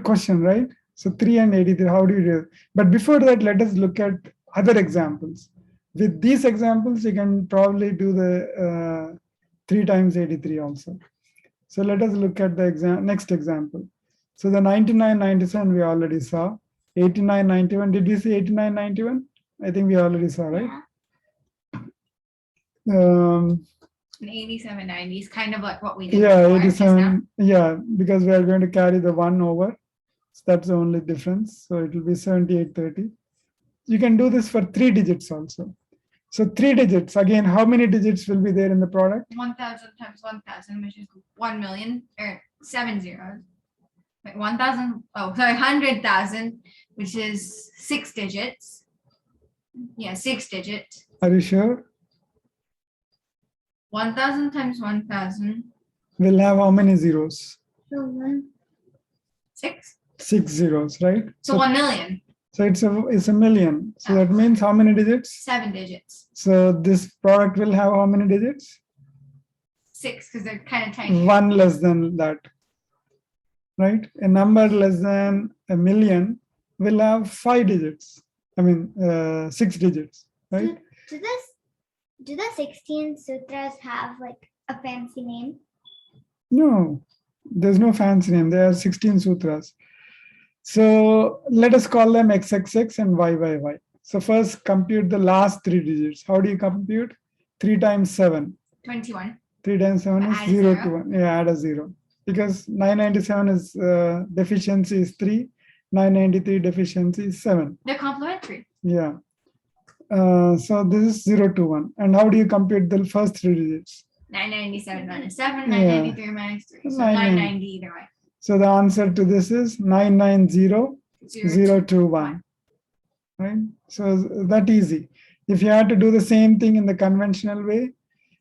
question, right? So 3 and 83, how do you do it? But before that, let us look at other examples. With these examples, you can probably do the 3 times 83 also. So let us look at the next example. So the 99, 97 we already saw. 89, 91. Did we see 89, 91? I think we already saw, right? Yeah. And 87, 90 is kind of like what we did Yeah, before, just now. 87. Yeah, because we are going to carry the 1 over. So that's the only difference. So it will be 7830. You can do this for 3 digits also. So 3 digits, again, how many digits will be there in the product? 1,000 times 1,000, which is 1 million, or 7 zeros. Wait, 1,000, oh, sorry, 100,000, which is 6 digits. Yeah, 6 digits. Are you sure? 1,000 times 1,000, We'll have how many zeros? So 1. 6. 6 zeros, right? So 1 million, So it's a million. So that means how many digits? 7 digits. So this product will have how many digits? 6, because they're kind of tiny. 1 less than that, right? A number less than a million will have 5 digits. I mean, 6 digits, right? Do the 16 sutras have like a fancy name? No, there's no fancy name. There are 16 sutras. So let us call them XXX and YYY. So first compute the last 3 digits. How do you compute? 3 times 7. 21. 3 times 7 is Add a 0 zero. to 1. Yeah, add a 0. Because 997 is deficiency is 3. 993 deficiency is 7. They're complementary. Yeah. So this is 0 to 1. And how do you compute the first 3 digits? 997 minus 7, Yeah. 993 minus 3. So 990 either way. So the answer to this is 990 021. Right? So that easy. If you had to do the same thing in the conventional way,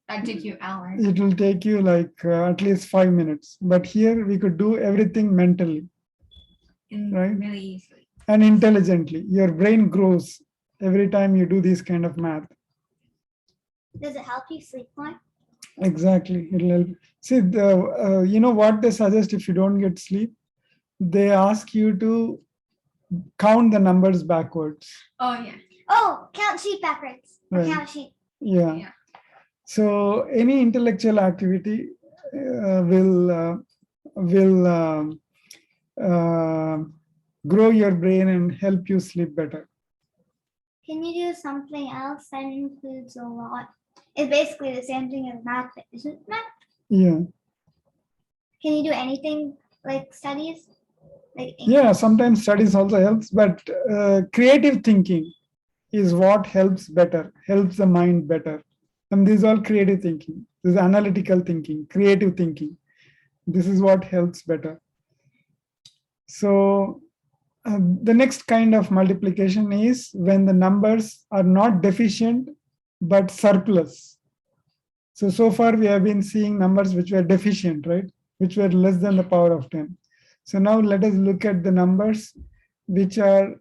That took you hours. it will take you like at least 5 minutes. But here we could do everything mentally right. Really easily. and intelligently. Your brain grows every time you do this kind of math. Does it help you sleep more? Exactly. It'll help. See, you know what they suggest if you don't get sleep? They ask you to count the numbers backwards. Oh, yeah. Oh, count sheet backwards. Or Right. count sheet. Yeah. Yeah. So any intellectual activity will grow your brain and help you sleep better. Can you do something else that includes a lot? It's basically the same thing as math, but isn't math? Yeah. Can you do anything like studies? Like Yeah, sometimes studies also helps, but creative thinking is what helps the mind better. And this is all creative thinking. This is analytical thinking, creative thinking. This is what helps better. So the next kind of multiplication is when the numbers are not deficient, but surplus. So far we have been seeing numbers which were deficient, right? Which were less than the power of 10. So now let us look at the numbers which are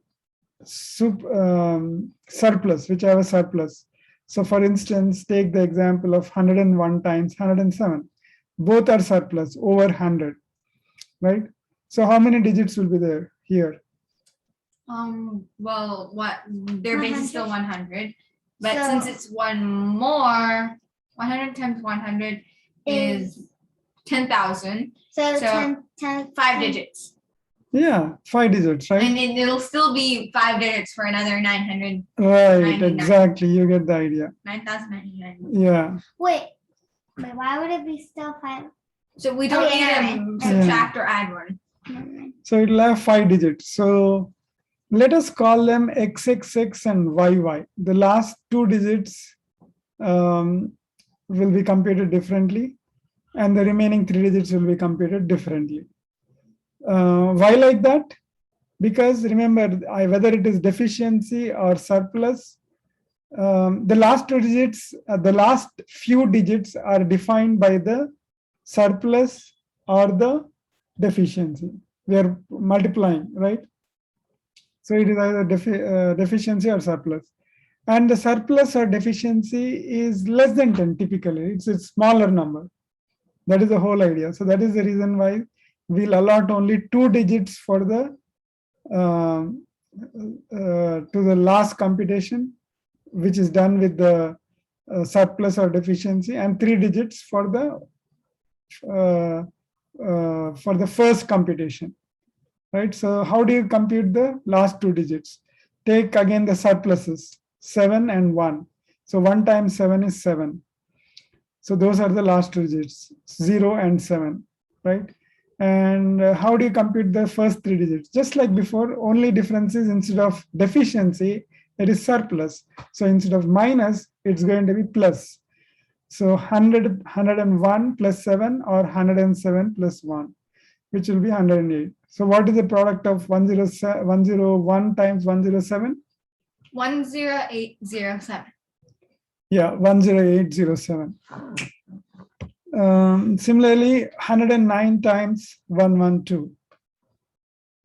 surplus, which have a surplus. So for instance, take the example of 101 times 107. Both are surplus over 100, right? So how many digits will be there here? Well, what their base is still 100, but So- since it's one more, 100 times 100 is 10,000. So, So, 10, 5 digits. Yeah, 5 digits, right? And it'll still be 5 digits for another 900, Right, 99. exactly. You get the idea. 9,099. Yeah. Wait, why would it be still 5? So we don't need yeah, to right. subtract or add one. Never mind. So it'll have 5 digits. So let us call them XXX and YY. The last 2 digits will be computed differently, and the remaining 3 digits will be computed differently. Why like that? Because remember, whether it is deficiency or surplus, the last 2 digits, the last few digits are defined by the surplus or the deficiency. We are multiplying, right? So it is either deficiency or surplus. And the surplus or deficiency is less than 10 typically. It's a smaller number. That is the whole idea. So that is the reason why we'll allot only 2 digits for the to the last computation, which is done with the surplus or deficiency, and 3 digits for the first computation, right? So how do you compute the last 2 digits? Take again the surpluses, 7 and 1. So 1 times 7 is 7. So those are the last 2 digits, 0 and 7, right? And how do you compute the first 3 digits? Just like before, only difference is instead of deficiency, it is surplus. So instead of minus, it's going to be plus. So 101 plus 7 or 107 plus 1, which will be 108. So what is the product of 101 times 107? 10807. Yeah, 10807. Similarly, 109 times 112.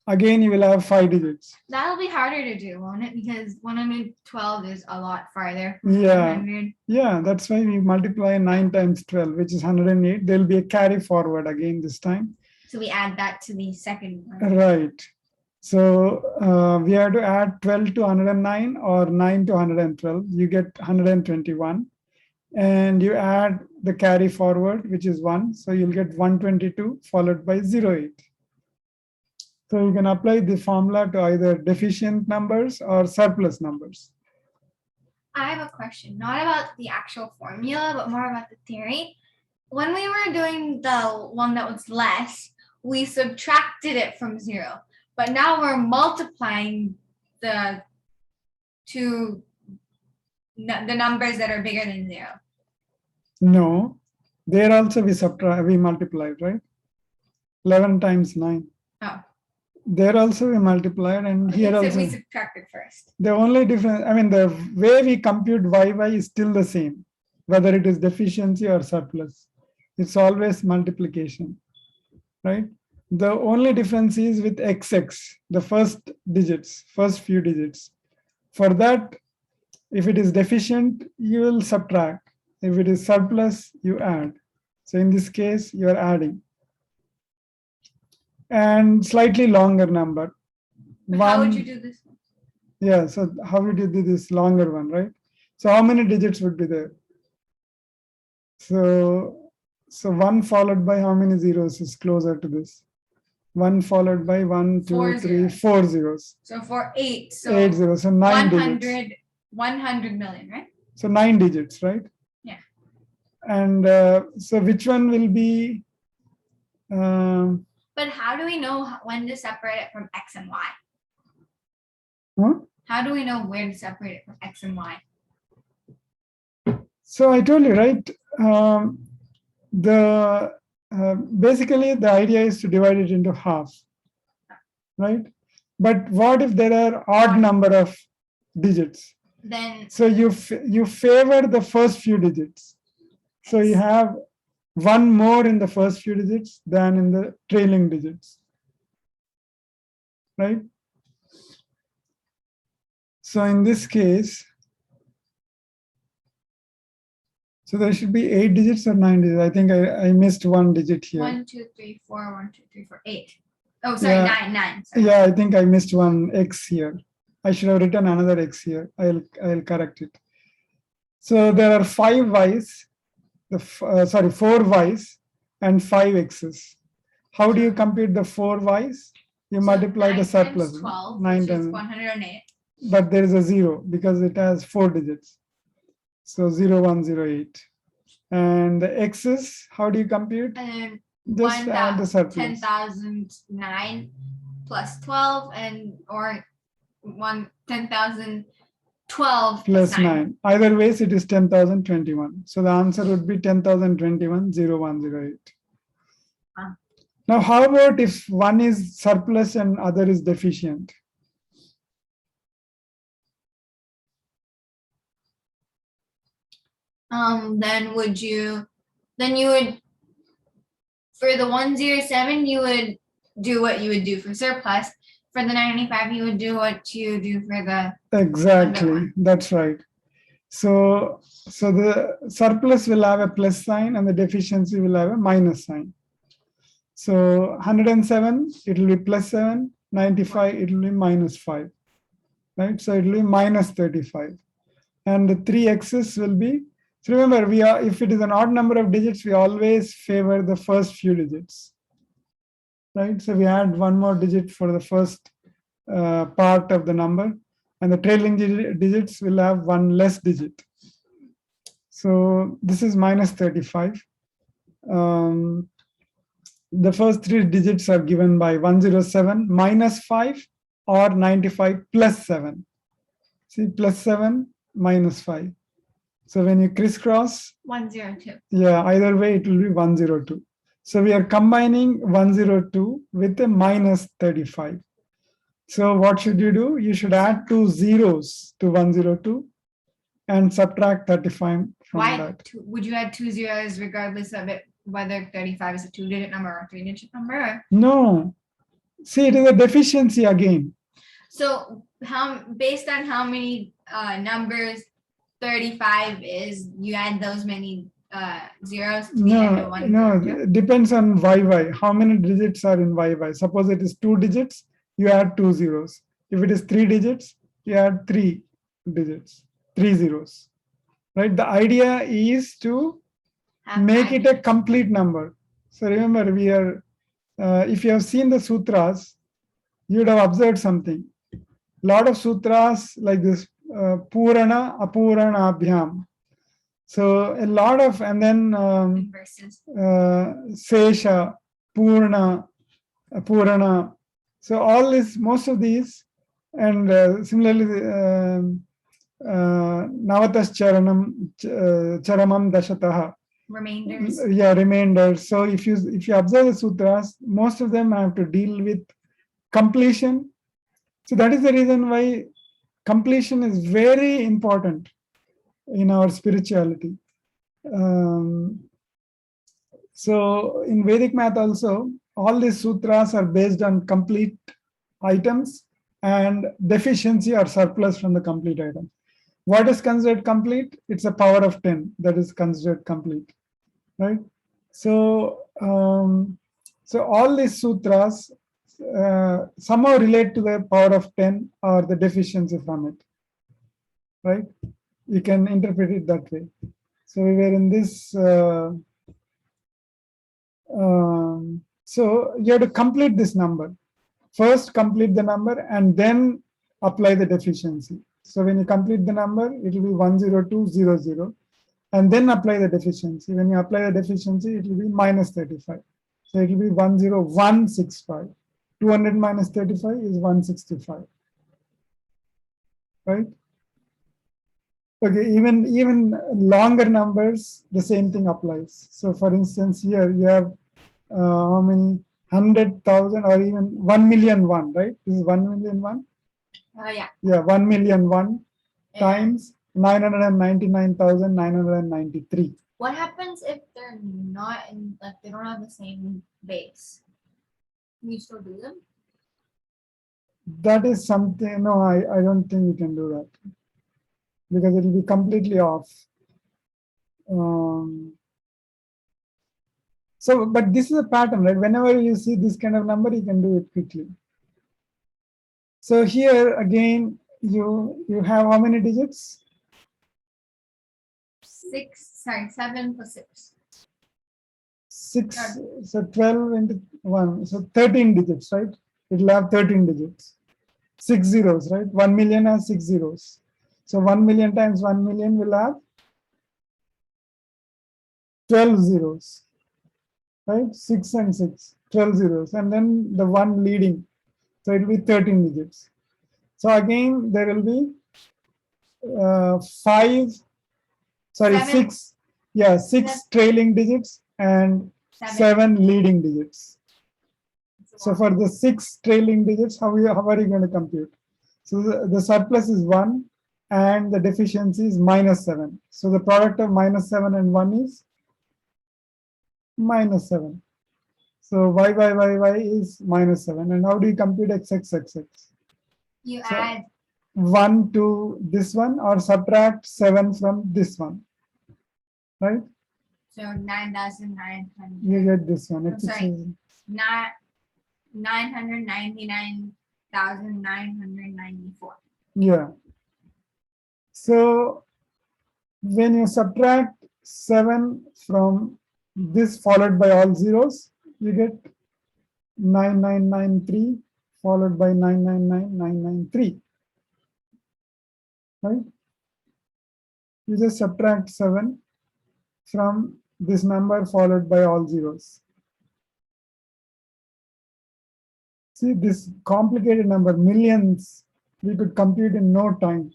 Again, you will have 5 digits. That'll be harder to do, won't it? Because 112 is a lot farther. Yeah. 100. Yeah, that's why we multiply 9 times 12, which is 108. There'll be a carry forward again this time. So we add that to the second one. Right. So we have to add 12 to 109 or 9 to 112. You get 121. And you add the carry forward, which is 1. So you'll get 122 followed by 08. So you can apply the formula to either deficient numbers or surplus numbers. I have a question, not about the actual formula, but more about the theory. When we were doing the one that was less, we subtracted it from 0. But now we're multiplying the numbers that are bigger than 0. No, there also we multiplied, right? 11 times 9. Oh. There also we multiplied, and here So also. we subtracted first. The only difference, I mean, the way we compute YY is still the same, whether it is deficiency or surplus. It's always multiplication, right? The only difference is with XX, the first few digits. For that, if it is deficient, you will subtract. If it is surplus, you add. So in this case, you are adding. And slightly longer number. But how would you do this one? Yeah, so how would you do this longer one, right? So how many digits would be there? So 1 followed by how many zeros is closer to this? 1 followed by 1, 2, 4 3, zeros. 4 zeros. So for 8, so 8 zeros, so 9 digits. 100 million, right? So 9 digits, right? Yeah. And so which one will be? But how do we know when to separate it from X and Y? Huh? How do we know where to separate it from X and Y? So I told you, right? Basically, the idea is to divide it into half, right? But what if there are odd number of digits? Then So you favor the first few digits. So you have 1 more in the first few digits than in the trailing digits, right? So in this case, so there should be 8 digits or 9 digits. I think I missed one digit here. 1, 2, 3, 4, 1, 2, 3, 4, 8. Oh, sorry, Yeah. 9. Sorry. Yeah, I think I missed one X here. I should have written another X here. I'll correct it. So there are 5 Ys, 4 Ys and 5 X's. How do you compute the 4 Ys? You So multiply 9 the surplus. times 12, 9 which is times, 108. but there is a 0 because it has 4 digits. So 0108. And the X's, how do you compute? And Just add the surplus. 10,009 plus 12 or 10,012 Plus 9. Either ways, it is 10,021. So the answer would be 10,021, 0108. Now, how about if one is surplus and other is deficient? Then you would, for the 107, you would do what you would do for surplus. For the 95, you would do what you do for the Exactly, that's right. So the surplus will have a plus sign and the deficiency will have a minus sign. So 107, it will be plus 7, 95, it will be minus 5, right? So it will be minus 35. And the 3 X's will be, so remember, if it is an odd number of digits, we always favor the first few digits, right? So we add one more digit for the first part of the number, and the trailing digits will have one less digit. So this is minus 35. The first 3 digits are given by 107 minus 5 or 95 plus 7. See, plus 7 minus 5. So when you crisscross, 102. Yeah, either way it will be 102. So we are combining 102 with a minus 35. So what should you do? You should add 2 zeros to 102 and subtract 35 from that. Would you add 2 zeros regardless of it, whether 35 is a 2-digit number or a 3-digit number? No. See, it is a deficiency again. So based on how many numbers 35 is, you add those many zeros to the end of 102? No, it depends on YY. How many digits are in YY? Suppose it is 2 digits, you add 2 zeros. If it is 3 digits, you add 3 digits, 3 zeros. Right? The idea is to make it a complete number. So remember, we are, if you have seen the sutras, you would have observed something. A lot of sutras like this, Purana, Apurana, Abhyam. So a lot of, and then Sesha, Purna, Purana. So all this, most of these, and similarly, navataścaramaṃ, daśataḥ. Remainders. Yeah, remainders. So if you observe the sutras, most of them have to deal with completion. So that is the reason why completion is very important in our spirituality. So in Vedic math also, all these sutras are based on complete items and deficiency or surplus from the complete item. What is considered complete? It's a power of 10 that is considered complete, right? So, so all these sutras somehow relate to the power of 10 or the deficiency from it, right? You can interpret it that way. So we were in this. So you have to complete this number. First, complete the number and then apply the deficiency. So when you complete the number, it will be 10200, and then apply the deficiency. When you apply the deficiency, it will be minus 35. So it will be 10165. 200 minus 35 is 165. Right? Okay, even longer numbers, the same thing applies. So for instance, here you have how many 100,000 or even 1,000,001, right? This is 1,000,001. Yeah. Yeah, 1,000,001 times 999,993. What happens if they're not in, like, they don't have the same base? Can you still do them? That is something, no, I don't think we can do that because it will be completely off. So, but this is a pattern, right? Whenever you see this kind of number, you can do it quickly. So here again, you have how many digits? 7 plus 6. 6, so 12 into 1, so 13 digits, right? It will have 13 digits. 6 zeros, right? 1 million has 6 zeros. So 1 million times 1 million will have 12 zeros, right? 6 and 6, 12 zeros. And then the one leading, so it will be 13 digits. So again, there will be 6, yeah, 6 trailing digits and 7 leading digits. So for the 6 trailing digits, how are you going to compute? So the surplus is 1 and the deficiency is -7. So the product of -7 and 1 is -7. So y is -7. And how do you compute x? You So add 1 to this one or subtract 7 from this one, right? so 9,900. You get this one. I'm sorry. 999,994. Yeah. So when you subtract 7 from this followed by all zeros, you get 9993 followed by 999993. Right? You just subtract 7 from this number followed by all zeros. See this complicated number, millions, we could compute in no time,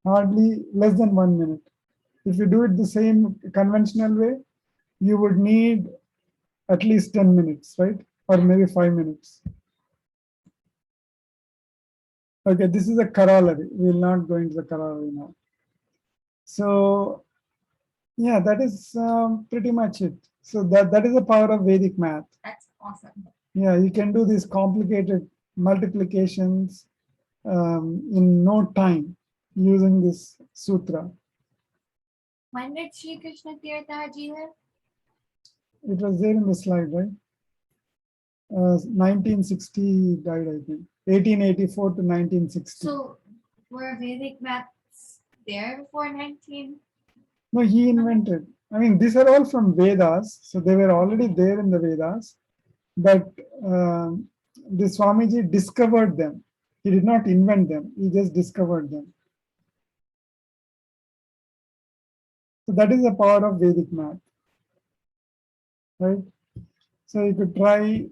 hardly less than 1 minute. If you do it the same conventional way, you would need at least 10 minutes, right? Or maybe 5 minutes. Okay, this is a corollary. We will not go into the corollary now. So, yeah, that is pretty much it. So that is the power of Vedic math. That's awesome. Yeah, you can do these complicated multiplications in no time using this sutra. When did Sri Krishna Tirthaji live? It was there in the slide, right? 1960 died, I think. 1884 to 1960. So were Vedic maths there before 19? No, he invented. I mean, these are all from Vedas, so they were already there in the Vedas. But the Swamiji discovered them. He did not invent them. He just discovered them. So that is the power of Vedic math, right? So you could try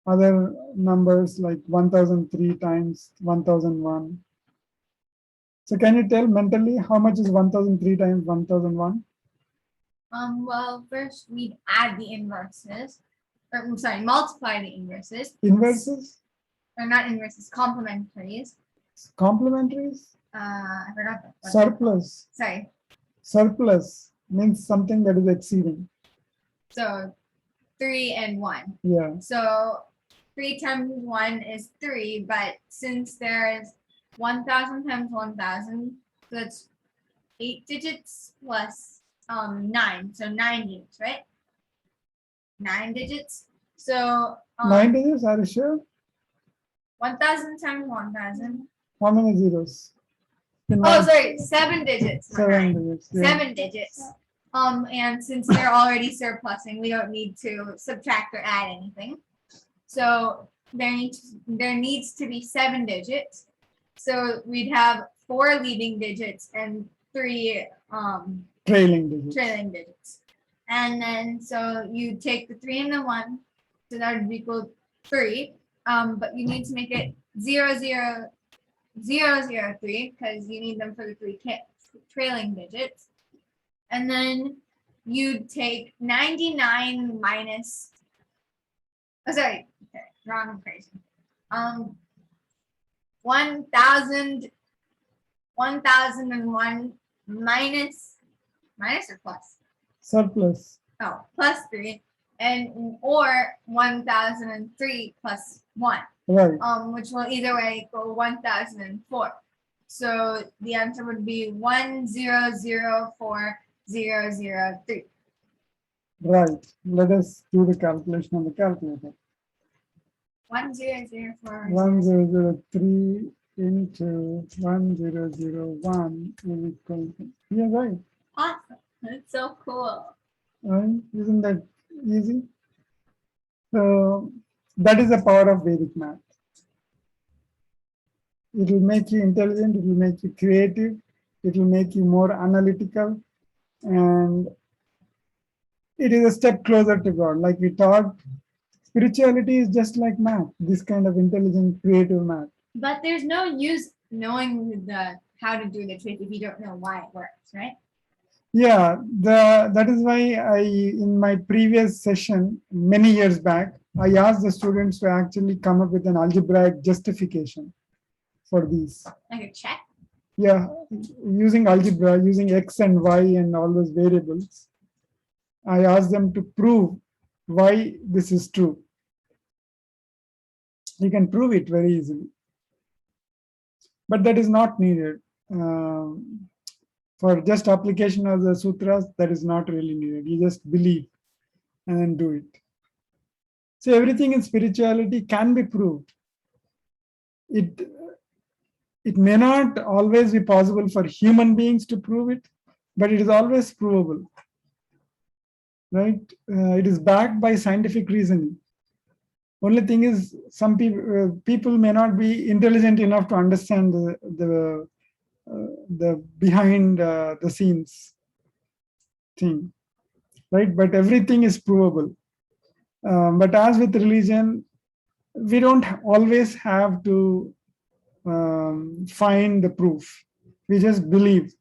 other numbers like 1003 times 1001. So can you tell mentally how much is 1003 times 1001? Well, first we'd add the inverses, or I'm sorry, multiply the inverses. Inverses? Or not inverses, complementaries. Complementaries? I forgot that. Surplus. Sorry. Surplus means something that is exceeding. So 3 and 1. Yeah. So 3 times 1 is 3, but since there's 1,000 times 1,000, so that's 8 digits plus 9. So 9 digits, right? 9 digits. So 9 digits, are you sure? 1,000 times 1,000. How many zeros? Oh, sorry, 7 digits. 7 digits. Yeah. 7 digits. And since they're already surplusing, we don't need to subtract or add anything. So there needs to be 7 digits. So we'd have 4 leading digits and 3 trailing digits. And then so you take the 3 and the 1, so that would equal 3. But you need to make it 0, 0, 0, 0, 3 because you need them for the 3 trailing digits. And then you take 99 minus, oh sorry, okay, wrong equation. 1001 minus or plus? Surplus. Oh, plus 3. and or 1003 plus 1, Right. which will either way equal 1004. So the answer would be 1004,003. Right. Let us do the calculation on the calculator. 1004. 1003 into 1001 is equal to, yeah, right. Awesome. That's so cool. Right? Isn't that easy? So that is the power of Vedic math. It will make you intelligent, it will make you creative, it will make you more analytical, and it is a step closer to God. Like we talked, spirituality is just like math, this kind of intelligent, creative math. But there's no use knowing how to do the trick if you don't know why it works, right? Yeah, that is why in my previous session, many years back, I asked the students to actually come up with an algebraic justification for these. Like a check? Yeah, using algebra, using X and Y and all those variables, I asked them to prove why this is true. You can prove it very easily. But that is not needed. For just application of the sutras, that is not really needed. You just believe and then do it. So everything in spirituality can be proved. It may not always be possible for human beings to prove it, but it is always provable. Right? It is backed by scientific reasoning. Only thing is, some people may not be intelligent enough to understand the behind the scenes thing, right? But everything is provable. But as with religion, we don't always have to find the proof. We just believe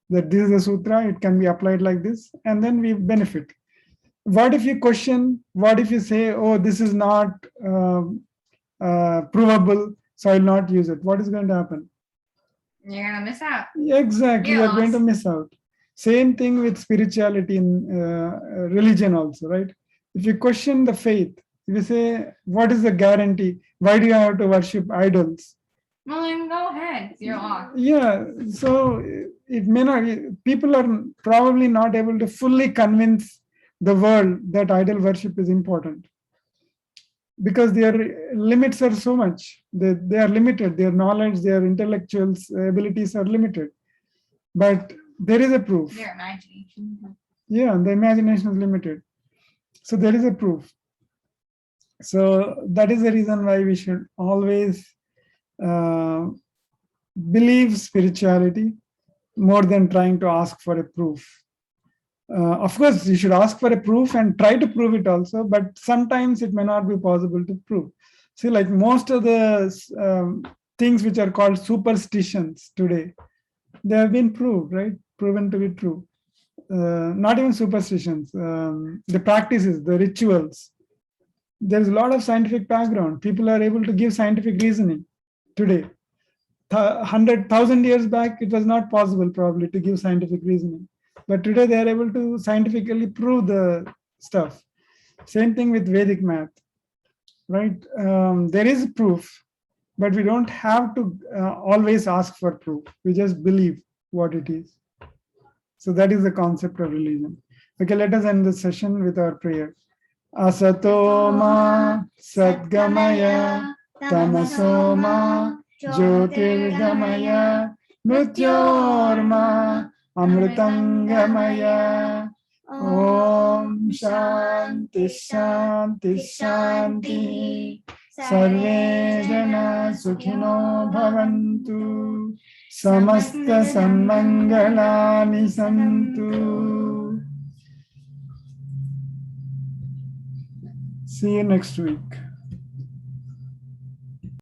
that this is a sutra, it can be applied like this, and then we benefit. What if you question? What if you say, oh, this is not provable, so I'll not use it? What is going to happen? You're going to miss out. Exactly, you are going to miss out. Same thing with spirituality in religion also, right? If you question the faith, if you say, what is the guarantee? Why do you have to worship idols? Well, then go ahead. You're off. Yeah, so it may not, people are probably not able to fully convince the world that idol worship is important, because their limits are so much. They are limited. Their knowledge, their intellectual abilities are limited. But there is a proof. Their imagination. Yeah, the imagination is limited. So there is a proof. So that is the reason why we should always believe spirituality more than trying to ask for a proof. Of course, you should ask for a proof and try to prove it also, but sometimes it may not be possible to prove. See, like most of the things which are called superstitions today, they have been proved, right? Proven to be true. Not even superstitions, the practices, the rituals. There's a lot of scientific background. People are able to give scientific reasoning today. 100,000 years back, it was not possible probably to give scientific reasoning. But today they are able to scientifically prove the stuff. Same thing with Vedic math, right? There is proof, but we don't have to always ask for proof. We just believe what it is. So that is the concept of religion. Okay, let us end the session with our prayer. Asato ma sadgamaya tamaso ma jyotirgamaya mrityorma amritangamaya. Om Shanti Shanti Shanti. Sarve Jana Sukhino Bhavantu. Samasta Sammangalani Santu. See you next week.